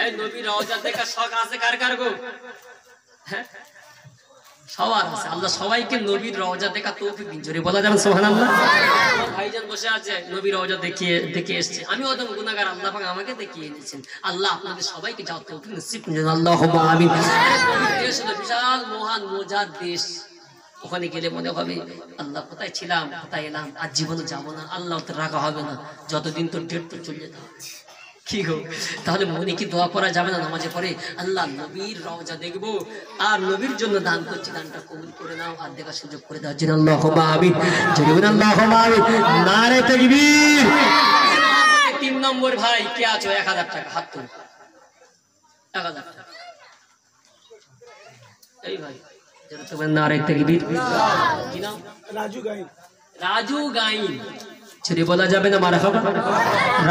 এই নবী রওজা দেখা শখ আছে কার কার গো? হ্যাঁ, সবার আছে। আল্লাহ সবাইকে নবীর রওজা দেখা তৌফিক দিন। জোরে বলা যাবে সুবহানাল্লাহ। আমার ভাইজান বসে আছে, নবীর রওজা দেখে এসেছে। আমি ওদম গুনাহগার, আল্লাহ পাক আমাকে দেখিয়ে এনেছেন। আল্লাহ আপনাদের সবাইকে যাও তৌফিক নসিব করুন, আল্লাহুম্মা আমিন। নবীর দেশ হলো বিশাল মহান মজার দেশ। ওখানে গেলে মনে হবে আল্লাহ কোথায় ছিলাম, কোথায় এলাম, আর জীবনে যাবো না। আল্লাহ তো রাখা হবে না, যতদিন তোর ডেট তো চলে যেতে হবে। কি গো, তাহলে মনে কি দোয়া করা যাবে না নামাজে পড়ে, আল্লাহ নবীর রওজা দেখবো আর নবীর জন্য দান করছি, দানটা কবুল করে নাও, আর দেখার সুযোগ করে দাও। জিন আল্লাহুম্মা আমিন, জোরে বলুন আল্লাহুম্মা আমিন, নারে তাকবীর। 3 নম্বর ভাই কে আছো? 1000 টাকা হাত তুলো, 1000 টাকা। এই ভাই জোরে তো বলেন নারে তাকবীর। কি নাম? রাজু গাইন। রাজু গাইন জোরে বলা যাবে না মারহাবা,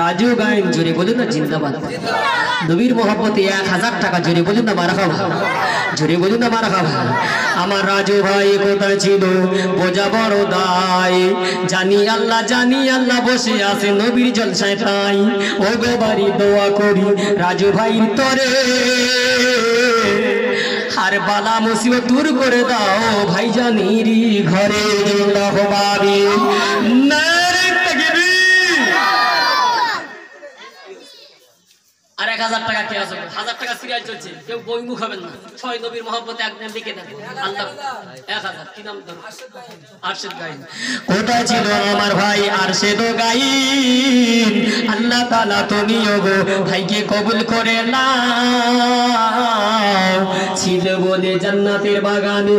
রাজু গাইন জোরে বলুন না জিন্দাবাদ। নবীর মহব্বতে 1000 টাকা, জোরে বলুন না মারহাবা, জোরে বলুন না মারহাবা। আমার রাজু ভাই কোথায় ছিল, বোঝা বড় দায়। জানি আল্লাহ বসে আছে নবীর জলসায় তাই। ও গো বাড়ি দোয়া করি রাজু ভাইর তরে, আর বালা মুসিবত দূর করে দাও ভাইজানির ঘরে। আল্লাহুম্মা আমিন, নারে তাকবীর। আর 1000 টাকা কে আছে? 1000 টাকা সিরিয়াল চলছে, কেউ বইমুখ হবেন না। 6 নবীর মহব্বতে একদম লিখে দেন আল্লাহ 1000। কি নাম তোর? আরশেদ গাইন। কোথায় ছিল আমার ভাই আরশেদ গাইন, আল্লাহ তাআলা তুমিও গো ভাইকে কবুল করে নাও। ছিল বলে জান্নাতের বাগানে